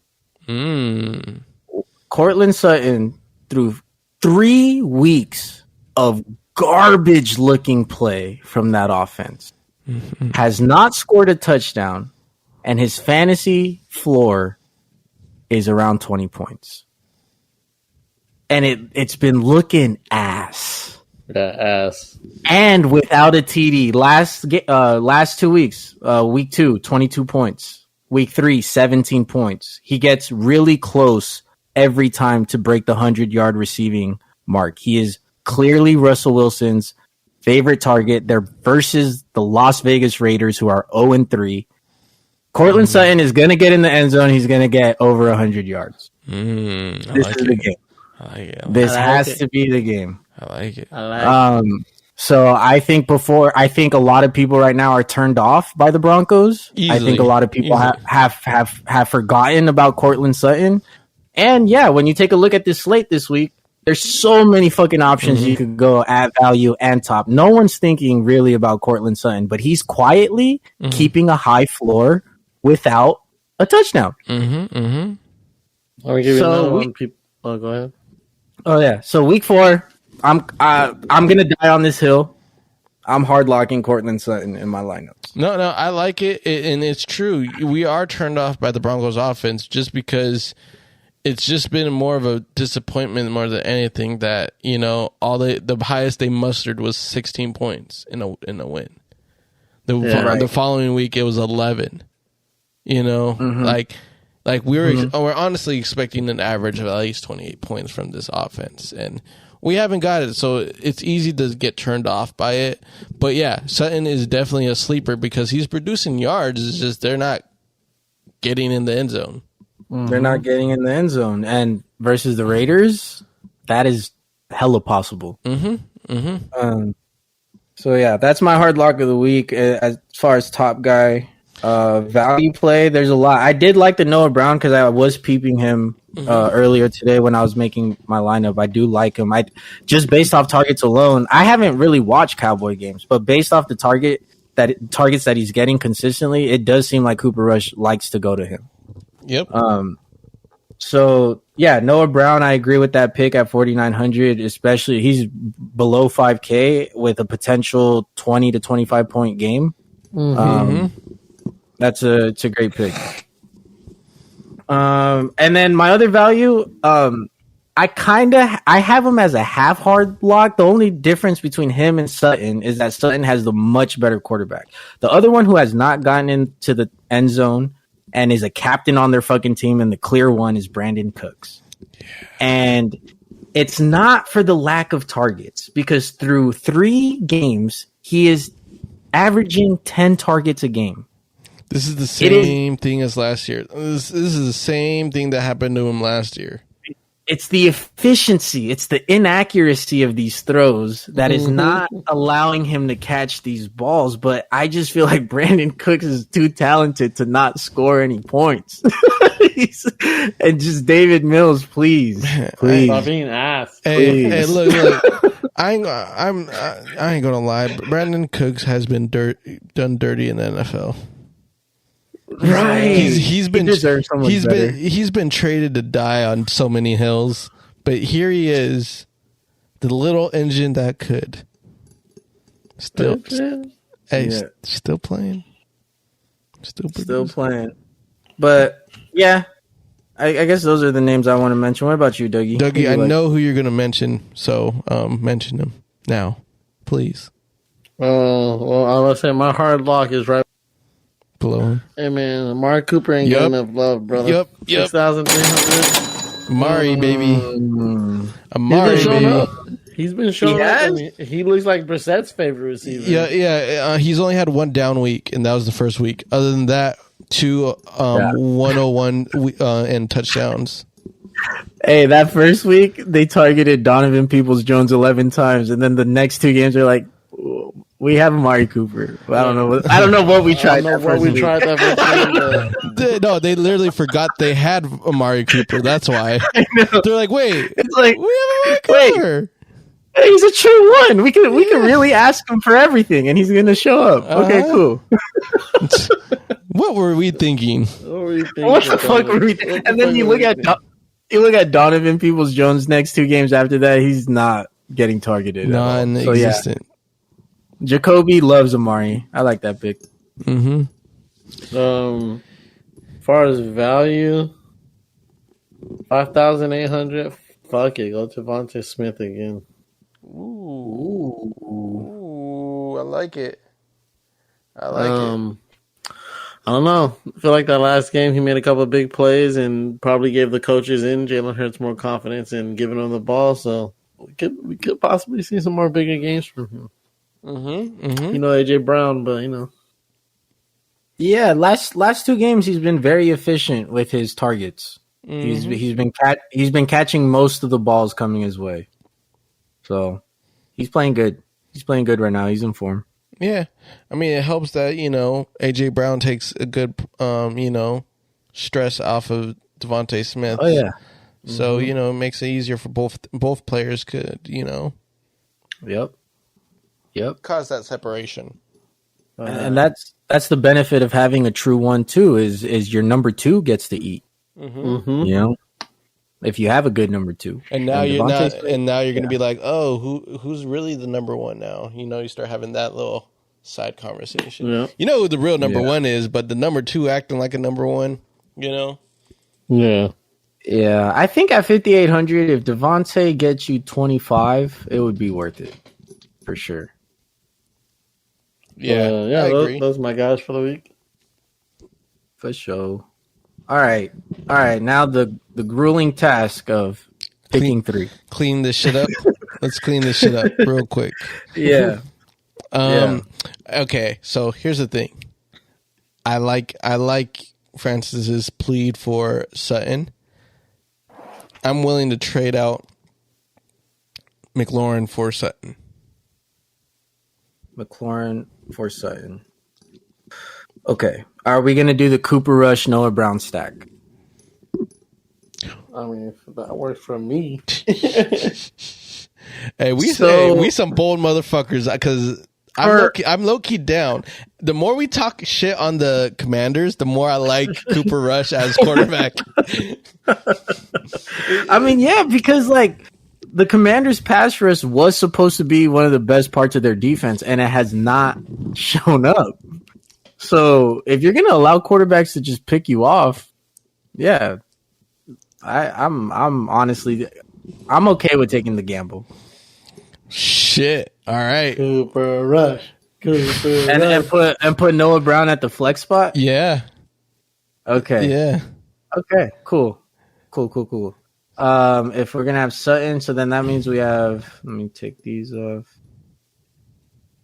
Speaker 3: Courtland Sutton, through 3 weeks of garbage-looking play from that offense, has not scored a touchdown, and his fantasy floor is around 20 points. And it's been looking ass.
Speaker 1: That ass.
Speaker 3: And without a TD. Last 2 weeks, week 2, 22 points. Week 3, 17 points. He gets really close every time to break the 100-yard receiving mark. He is clearly Russell Wilson's favorite target. They're versus the Las Vegas Raiders, who are 0-3. Courtland Sutton is going to get in the end zone. He's going to get over 100 yards. This is the game. This has to be the game.
Speaker 2: I like it.
Speaker 3: So I think a lot of people right now are turned off by the Broncos. I think a lot of people have forgotten about Courtland Sutton. And yeah, when you take a look at this slate this week, there's so many fucking options you could go at value and top. No one's thinking really about Courtland Sutton, but he's quietly keeping a high floor without a touchdown.
Speaker 1: Let me give you another one. Go ahead.
Speaker 3: Oh yeah. So week 4, I'm gonna die on this hill. I'm hard locking Courtland Sutton in my lineups.
Speaker 2: No, I like it, and it's true. We are turned off by the Broncos offense just because it's just been more of a disappointment more than anything that, all the highest they mustered was 16 points in a win. The following week it was 11. Like we're honestly expecting an average of at least 28 points from this offense, and we haven't got it, so it's easy to get turned off by it. But yeah, Sutton is definitely a sleeper because he's producing yards. It's just they're not getting in the end zone.
Speaker 3: They're not getting in the end zone, and versus the Raiders, that is hella possible. So yeah, that's my hard lock of the week. As far as top guy value play, there's a lot. I did like the Noah Brown because I was peeping him earlier today when I was making my lineup. I do like him. I just based off targets alone. I haven't really watched Cowboy games, but based off the targets that he's getting consistently, it does seem like Cooper Rush likes to go to him.
Speaker 2: Yep.
Speaker 3: So yeah, Noah Brown, I agree with that pick at 4,900. Especially he's below 5K with a potential 20 to 25 point game. It's a great pick. And then my other value, I have him as a half hard lock. The only difference between him and Sutton is that Sutton has the much better quarterback. The other one who has not gotten into the end zone and is a captain on their fucking team, and the clear one is Brandon Cooks. Yeah. And it's not for the lack of targets, because through 3 games, he is averaging 10 targets a game.
Speaker 2: This is the same thing as last year. This is the same thing that happened to him last year.
Speaker 3: It's the efficiency, it's the inaccuracy of these throws that is not allowing him to catch these balls. But I just feel like Brandon Cooks is too talented to not score any points. And just David Mills, please.
Speaker 1: Stop being asked.
Speaker 2: Hey, look. I ain't gonna lie. Brandon Cooks has been done dirty in the NFL.
Speaker 3: Right.
Speaker 2: He's been traded to die on so many hills, but here he is, the little engine that could. Still playing.
Speaker 3: Still playing. But yeah, I guess those are the names I want to mention. What about you, Dougie?
Speaker 2: Dougie, I know who you're going to mention, so mention him now, please.
Speaker 1: Well, I was say my hard lock is right
Speaker 2: below him.
Speaker 1: Hey man, Amari Cooper ain't getting enough love, brother.
Speaker 2: Yep.
Speaker 1: 6,300.
Speaker 2: Amari, baby. Amari, baby.
Speaker 1: He's been showing up. He looks like Brissett's favorite receiver.
Speaker 2: Yeah. He's only had one down week, and that was the first week. Other than that, 101 and touchdowns.
Speaker 3: Hey, that first week they targeted Donovan Peoples-Jones 11 times, and then the next 2 games are like, we have Amari Cooper. I don't know what we tried.
Speaker 2: No, they literally forgot they had Amari Cooper. That's why they're like, wait,
Speaker 3: it's like
Speaker 2: we have Amari Cooper.
Speaker 3: Hey, he's a true one. We can really ask him for everything, and he's gonna show up. Okay, cool.
Speaker 2: What were we thinking?
Speaker 3: What the fuck were we thinking? And then you look at Donovan Peoples-Jones next 2 games after that. He's not getting targeted.
Speaker 2: Non-existent.
Speaker 3: So, yeah. Jacoby loves Amari. I like that pick.
Speaker 1: As far as value, 5,800. Fuck it, go to Javonte Smith again.
Speaker 2: Ooh, I like it. I don't
Speaker 1: know. I feel like that last game he made a couple of big plays and probably gave the coaches in Jalen Hurts more confidence in giving him the ball. So we could possibly see some more bigger games from him. AJ Brown, but
Speaker 3: yeah. Last 2 games, he's been very efficient with his targets. He's been catching most of the balls coming his way, so he's playing good. He's playing good right now. He's in form.
Speaker 2: Yeah, I mean it helps that AJ Brown takes a good stress off of Devontae Smith.
Speaker 3: Oh yeah,
Speaker 2: so it makes it easier for both players.
Speaker 3: Yep.
Speaker 2: Cause that separation.
Speaker 3: And that's the benefit of having a true 1-2 is your number 2 gets to eat. If you have a good number 2.
Speaker 2: And now you're going to be like, oh, who's really the number 1 now? You start having that little side conversation.
Speaker 1: Yeah.
Speaker 2: You know who the real number 1 is, but the number 2 acting like a number 1.
Speaker 1: Yeah.
Speaker 3: Yeah, I think at 5,800, if Devontae gets you 25, it would be worth it for sure.
Speaker 2: Yeah, I agree.
Speaker 1: Those are my guys for the week.
Speaker 3: For sure. All right. Now the grueling task of picking 3.
Speaker 2: Clean this shit up. Let's clean this shit up real quick.
Speaker 3: Yeah.
Speaker 2: Okay, so here's the thing. I like Francis's plead for Sutton. I'm willing to trade out McLaurin for Sutton.
Speaker 3: McLaurin for Sutton. Okay. Are we going to do the Cooper Rush, Noah Brown stack?
Speaker 1: I mean, if that works for me.
Speaker 2: Hey, we some bold motherfuckers because I'm low key down. The more we talk shit on the Commanders, the more I like Cooper Rush as quarterback.
Speaker 3: I mean, yeah, because like the Commanders' pass rush was supposed to be one of the best parts of their defense, and it has not shown up. So if you're gonna allow quarterbacks to just pick you off, yeah, I'm honestly I'm okay with taking the gamble.
Speaker 2: Shit. All right.
Speaker 1: Cooper Rush.
Speaker 3: And put Noah Brown at the flex spot?
Speaker 2: Yeah.
Speaker 3: Okay.
Speaker 2: Yeah.
Speaker 3: Okay. Cool. If we're gonna have Sutton, so then that means we have, let me take these off.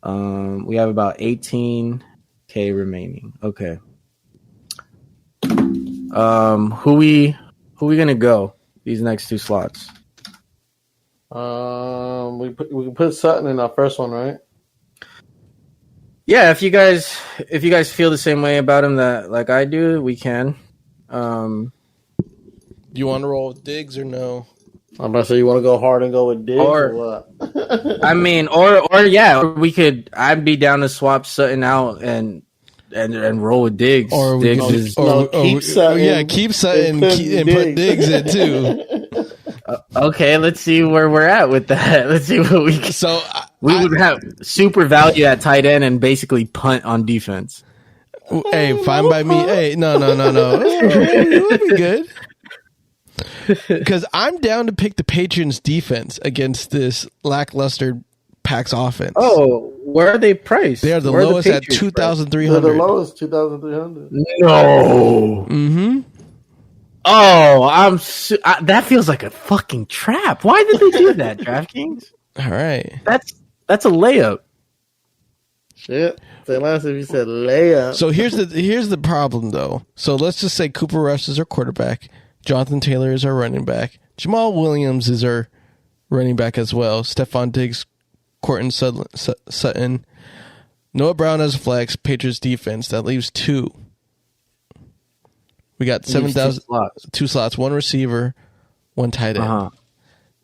Speaker 3: We have about 18K remaining. Okay. Who we gonna go these next two slots?
Speaker 1: We can put Sutton in our first one, right?
Speaker 3: Yeah, if you guys feel the same way about him that like I do, we can.
Speaker 2: You want to roll with Diggs or no?
Speaker 1: I'm about to say you want to go hard and go with Diggs or what?
Speaker 3: I mean, or yeah, we could. I'd be down to swap Sutton out and roll with Diggs.
Speaker 2: Or
Speaker 3: Diggs
Speaker 1: keep Sutton.
Speaker 2: Keep Sutton and put Diggs in too.
Speaker 3: Okay, let's see where we're at with that. Let's see what we can.
Speaker 2: So
Speaker 3: we would have super value at tight end and basically punt on defense.
Speaker 2: Hey, fine by me. Hey, no. It would be good. Because I'm down to pick the Patriots defense against this lackluster Packs offense.
Speaker 3: Oh, where are they priced?
Speaker 2: They are the lowest at 2,300.
Speaker 1: They're the lowest 2,300.
Speaker 3: No.
Speaker 2: Mm-hmm.
Speaker 3: Oh, that feels like a fucking trap. Why did they do that, DraftKings?
Speaker 2: All right.
Speaker 3: That's a layup.
Speaker 1: Shit. Say last if you said layup.
Speaker 2: So here's the problem though. So let's just say Cooper Rush is our quarterback. Jonathan Taylor is our running back. Jamal Williams is our running back as well. Stefan Diggs, Cortland Sutton. Noah Brown as a flex. Patriots defense. That leaves two. We got 7,000 two slots. One receiver, one tight end.
Speaker 3: Uh-huh.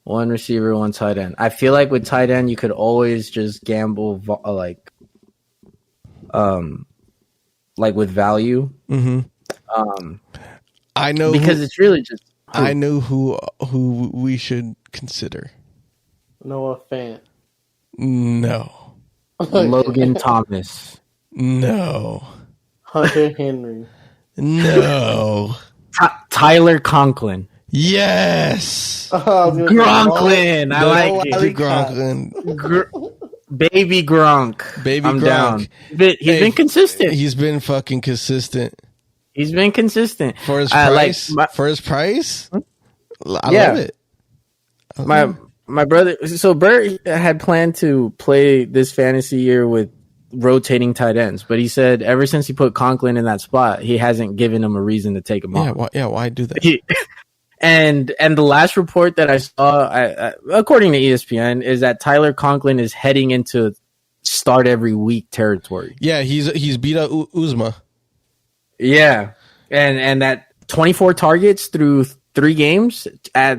Speaker 3: One receiver, one tight end. I feel like with tight end, you could always just gamble like with value.
Speaker 2: Mm-hmm. I know
Speaker 3: because it's really just.
Speaker 2: I know who we should consider.
Speaker 1: Noah Fant.
Speaker 2: No.
Speaker 3: Logan Thomas.
Speaker 2: No.
Speaker 1: Hunter Henry.
Speaker 2: No.
Speaker 3: Tyler Conklin.
Speaker 2: Yes.
Speaker 3: Gronklin. I like it.
Speaker 2: Gronklin.
Speaker 3: Baby Gronk.
Speaker 2: I'm
Speaker 3: down. He's been consistent.
Speaker 2: He's been fucking consistent.
Speaker 3: He's been consistent.
Speaker 2: For his price? I love it.
Speaker 3: My brother, so Bert had planned to play this fantasy year with rotating tight ends, but he said ever since he put Conklin in that spot, he hasn't given him a reason to take him off.
Speaker 2: Why do that?
Speaker 3: And the last report that I saw, according to ESPN, is that Tyler Conklin is heading into start every week territory.
Speaker 2: Yeah, he's beat out Uzma.
Speaker 3: Yeah, and that 24 targets through 3 games,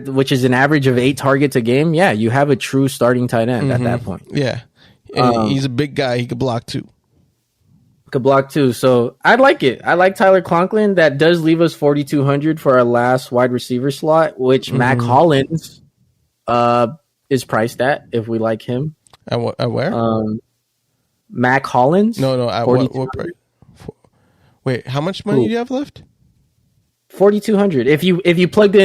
Speaker 3: which is an average of 8 targets a game. Yeah, you have a true starting tight end at that point.
Speaker 2: Yeah, and he's a big guy. He could block too.
Speaker 3: So I like it. I like Tyler Conklin. That does leave us 4,200 for our last wide receiver slot, which Mac Hollins is priced at if we like him.
Speaker 2: At where?
Speaker 3: Mac Hollins.
Speaker 2: No. At what price? Wait, how much money do you have left?
Speaker 3: 4,200. If you plugged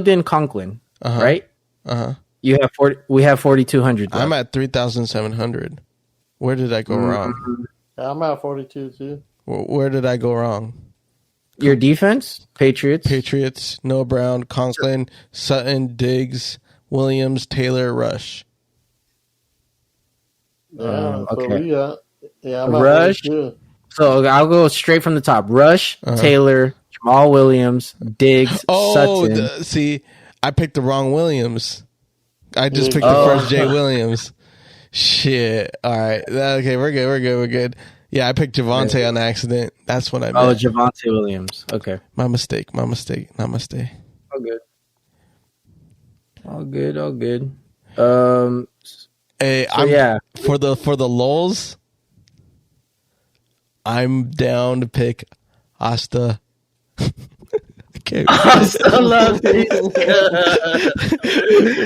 Speaker 3: in Conklin, right? We have 4,200.
Speaker 2: I'm at 3,700. Where did I go wrong?
Speaker 1: Yeah, I'm at 42 too.
Speaker 2: Where did I go wrong?
Speaker 3: Your defense, Patriots, Noah Brown, Conklin, Sutton, Diggs, Williams, Taylor, Rush.
Speaker 1: Yeah,
Speaker 3: okay.
Speaker 1: I'm
Speaker 3: Rush. So I'll go straight from the top. Rush, Taylor, Jamal Williams, Diggs, Sutton.
Speaker 2: See, I picked the wrong Williams. I just picked the first Jay Williams. Shit. All right. Okay, we're good. Yeah, I picked Javonte on accident. That's what I meant.
Speaker 3: Oh, Javonte Williams. Okay.
Speaker 2: My mistake. Namaste.
Speaker 3: All good.
Speaker 2: Hey, for the lulz, I'm down to pick Asta.
Speaker 3: Asta La Vista.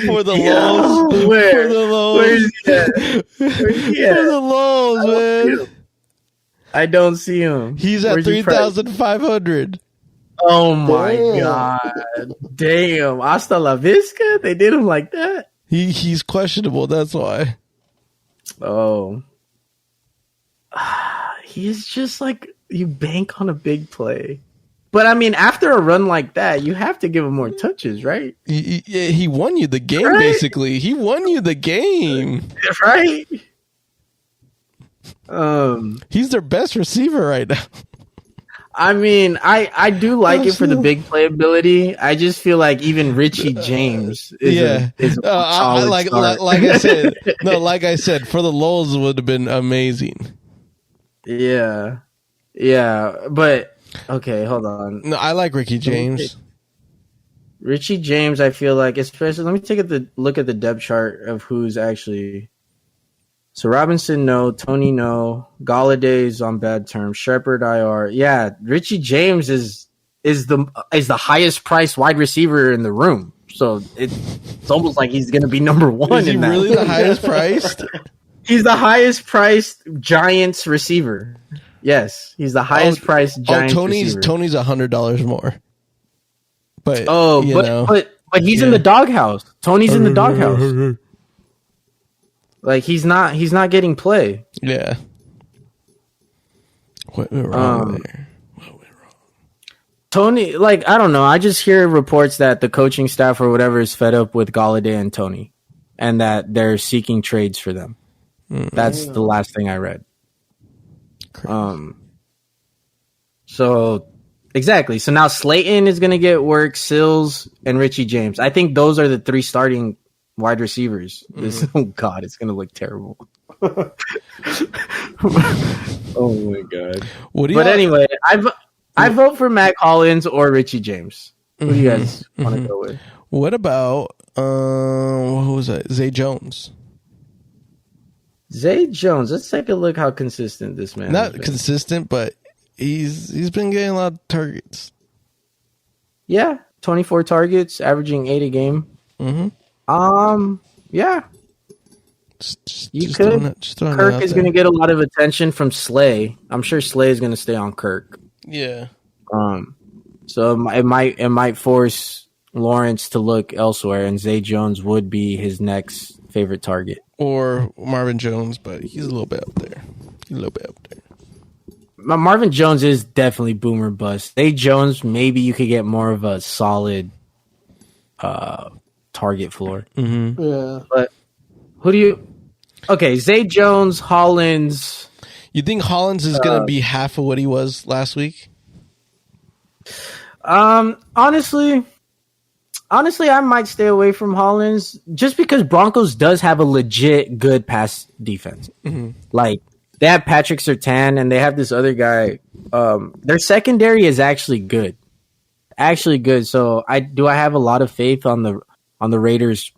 Speaker 2: For the lulz.
Speaker 3: Where's he at?
Speaker 2: For the lulz, man.
Speaker 3: I don't see him.
Speaker 2: He's at 3,500.
Speaker 3: Oh my god! Damn, hasta la vista. They did him like that.
Speaker 2: He's questionable. That's why.
Speaker 3: Oh, he's just like you bank on a big play. But I mean, after a run like that, you have to give him more touches, right?
Speaker 2: He won you the game,
Speaker 3: right?
Speaker 2: basically. He won you the game,
Speaker 3: right?
Speaker 2: He's their best receiver right now.
Speaker 3: I mean, I do like it for the big playability. I just feel like even Richie James is a solid start.
Speaker 2: Like I said, for the lulz would have been amazing.
Speaker 3: Yeah, but okay, hold on.
Speaker 2: No, I like Ricky James.
Speaker 3: Richie James, I feel like, especially. Let me take a look at the depth chart of who's actually. So Robinson, no. Tony, no. Galladay's on bad terms. Shepard, IR. Yeah, Richie James is the highest priced wide receiver in the room. So it's almost like he's going to be number one.
Speaker 2: Is he really the highest priced?
Speaker 3: He's the highest priced Giants receiver. Yes, he's the highest priced Giants receiver.
Speaker 2: Tony's $100 more. But
Speaker 3: but he's in the doghouse. Tony's in the doghouse. Like he's not getting play.
Speaker 2: Yeah. What went wrong there? What went wrong?
Speaker 3: Tony, like, I don't know. I just hear reports that the coaching staff or whatever is fed up with Galladay and Tony, and that they're seeking trades for them. That's the last thing I read. So exactly. So now Slayton is going to get work, Sills and Richie James. I think those are the three starting wide receivers. Oh God, it's gonna look terrible. Oh my God. Anyway, I vote for Matt Collins or Richie James. Who do you guys want to go with?
Speaker 2: What about what was that? Zay Jones.
Speaker 3: Zay Jones. Let's take a look how consistent this man.
Speaker 2: Not consistent, but he's been getting a lot of targets.
Speaker 3: Yeah, 24 targets, averaging 8 a game. Yeah. Kirk is going to get a lot of attention from Slay. I'm sure Slay is going to stay on Kirk.
Speaker 2: Yeah.
Speaker 3: So it might force Lawrence to look elsewhere, and Zay Jones would be his next favorite target.
Speaker 2: Or Marvin Jones, but he's a little bit up there.
Speaker 3: Marvin Jones is definitely boomer bust. Zay Jones, maybe you could get more of a solid target floor.
Speaker 1: Yeah.
Speaker 3: But who do you... Okay, Zay Jones, Hollins...
Speaker 2: You think Hollins is going to be half of what he was last week?
Speaker 3: Honestly, I might stay away from Hollins just because Broncos does have a legit good pass defense. Like, they have Patrick Surtain and they have this other guy. Their secondary is actually good. So I have a lot of faith on the Raiders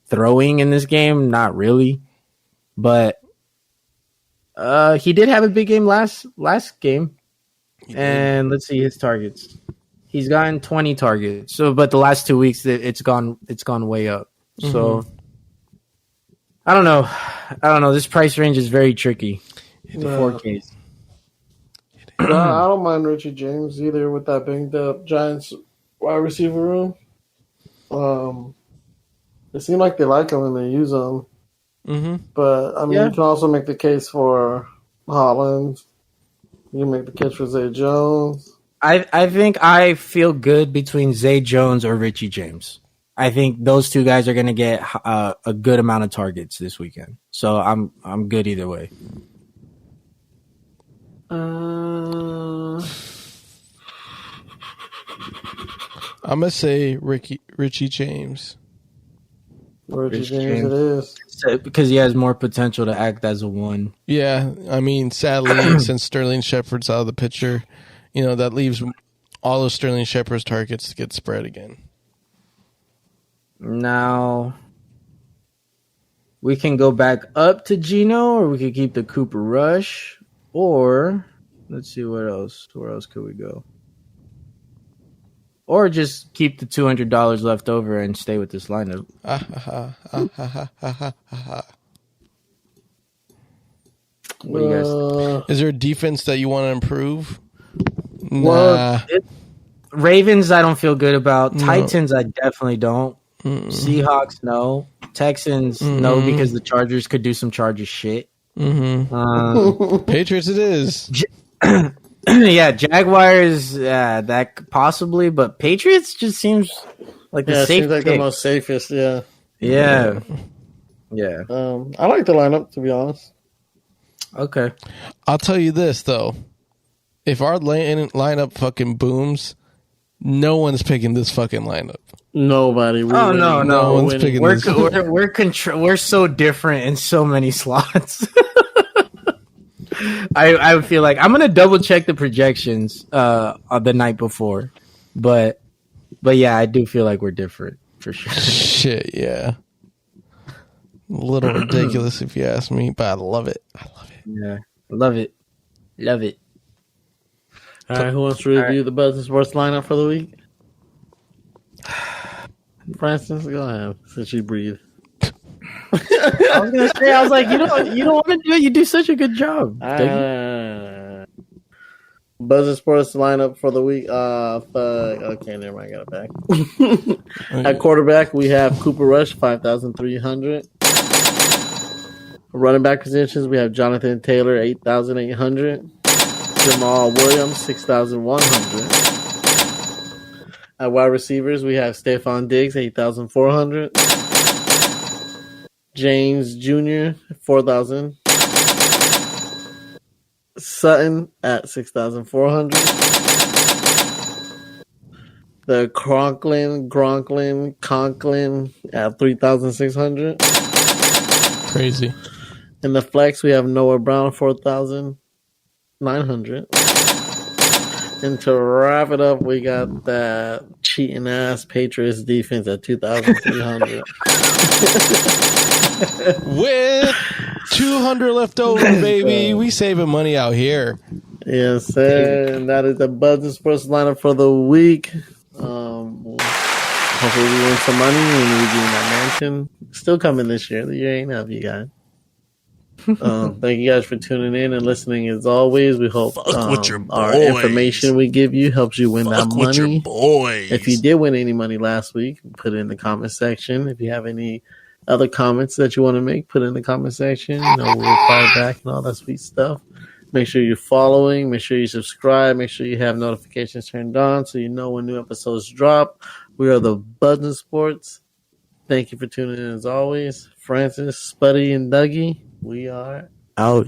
Speaker 3: throwing in this game. Not really, but he did have a big game last game. And let's see his targets. He's gotten 20 targets. So, but the last 2 weeks it's gone way up. So I don't know. This price range is very tricky. The 4Ks.
Speaker 1: I don't mind Richie James either with that banged up Giants wide receiver room. It seems like they like him and they use him. But I mean, you can also make the case for Hollins. You can make the case for Zay Jones.
Speaker 3: I think I feel good between Zay Jones or Richie James. I think those two guys are going to get a good amount of targets this weekend. So I'm good either way.
Speaker 2: I'm going to say Richie James.
Speaker 1: Richie James it is.
Speaker 3: So, because he has more potential to act as a 1.
Speaker 2: Yeah, I mean, sadly, since Sterling Shepard's out of the picture, that leaves all of Sterling Shepard's targets to get spread again.
Speaker 3: Now, we can go back up to Geno, or we could keep the Cooper Rush, or let's see what else. Where else could we go? Or just keep the $200 left over and stay with this lineup. What do you guys think?
Speaker 2: Is there a defense that you want to improve?
Speaker 3: Well, Ravens, I don't feel good about. No. Titans, I definitely don't. Seahawks, no. Texans, no, because the Chargers could do some Chargers shit.
Speaker 2: Patriots, it is.
Speaker 3: Yeah, Jaguars, that possibly, but Patriots just seems like the safe
Speaker 1: seems like
Speaker 3: pick.
Speaker 1: The most safest, yeah.
Speaker 3: Yeah.
Speaker 1: I like the lineup, to be honest.
Speaker 3: Okay.
Speaker 2: I'll tell you this, though. If our lineup fucking booms, no one's picking this fucking lineup.
Speaker 1: Nobody.
Speaker 3: No
Speaker 2: one's picking this.
Speaker 3: We're so different in so many slots. I feel like I'm gonna double check the projections on the night before, but yeah, I do feel like we're different for sure.
Speaker 2: Shit, yeah, a little ridiculous if you ask me, but I love it.
Speaker 3: Yeah, love it.
Speaker 1: All right, who wants to review the Buzz and Sports lineup for the week? Francis, go ahead since you breathe.
Speaker 3: I was gonna say, I was like, you don't want to do it. You do such a good job.
Speaker 1: Buzz and Sports lineup for the week. Okay, never mind. I got it back. At quarterback, we have Cooper Rush, 5,300. Running back positions, we have Jonathan Taylor, 8,800. Jamal Williams, 6,100. At wide receivers, we have Stefan Diggs, 8,400. James Jr., 4,000. Sutton at 6,400. The Conklin at 3,600.
Speaker 2: Crazy.
Speaker 1: In the flex, we have Noah Brown, 4,900. And to wrap it up, we got that cheating ass Patriots defense at 2,300.
Speaker 2: With 200 left over, baby. We saving money out here.
Speaker 1: Yes, sir. And that is the Buzz and Sports lineup for the week. Hopefully we win some money and we get in that mansion. Still coming this year. The year ain't up, you guys. Thank you guys for tuning in and listening as always. We hope our information we give you helps you win that money. If you did win any money last week, put it in the comment section. If you have any other comments that you want to make, put it in the comment section. We'll reply back and all that sweet stuff. Make sure you're following. Make sure you subscribe. Make sure you have notifications turned on so you know when new episodes drop. We are the Buzz and Sports. Thank you for tuning in as always. Francis, Spuddy, and Dougie, we are out.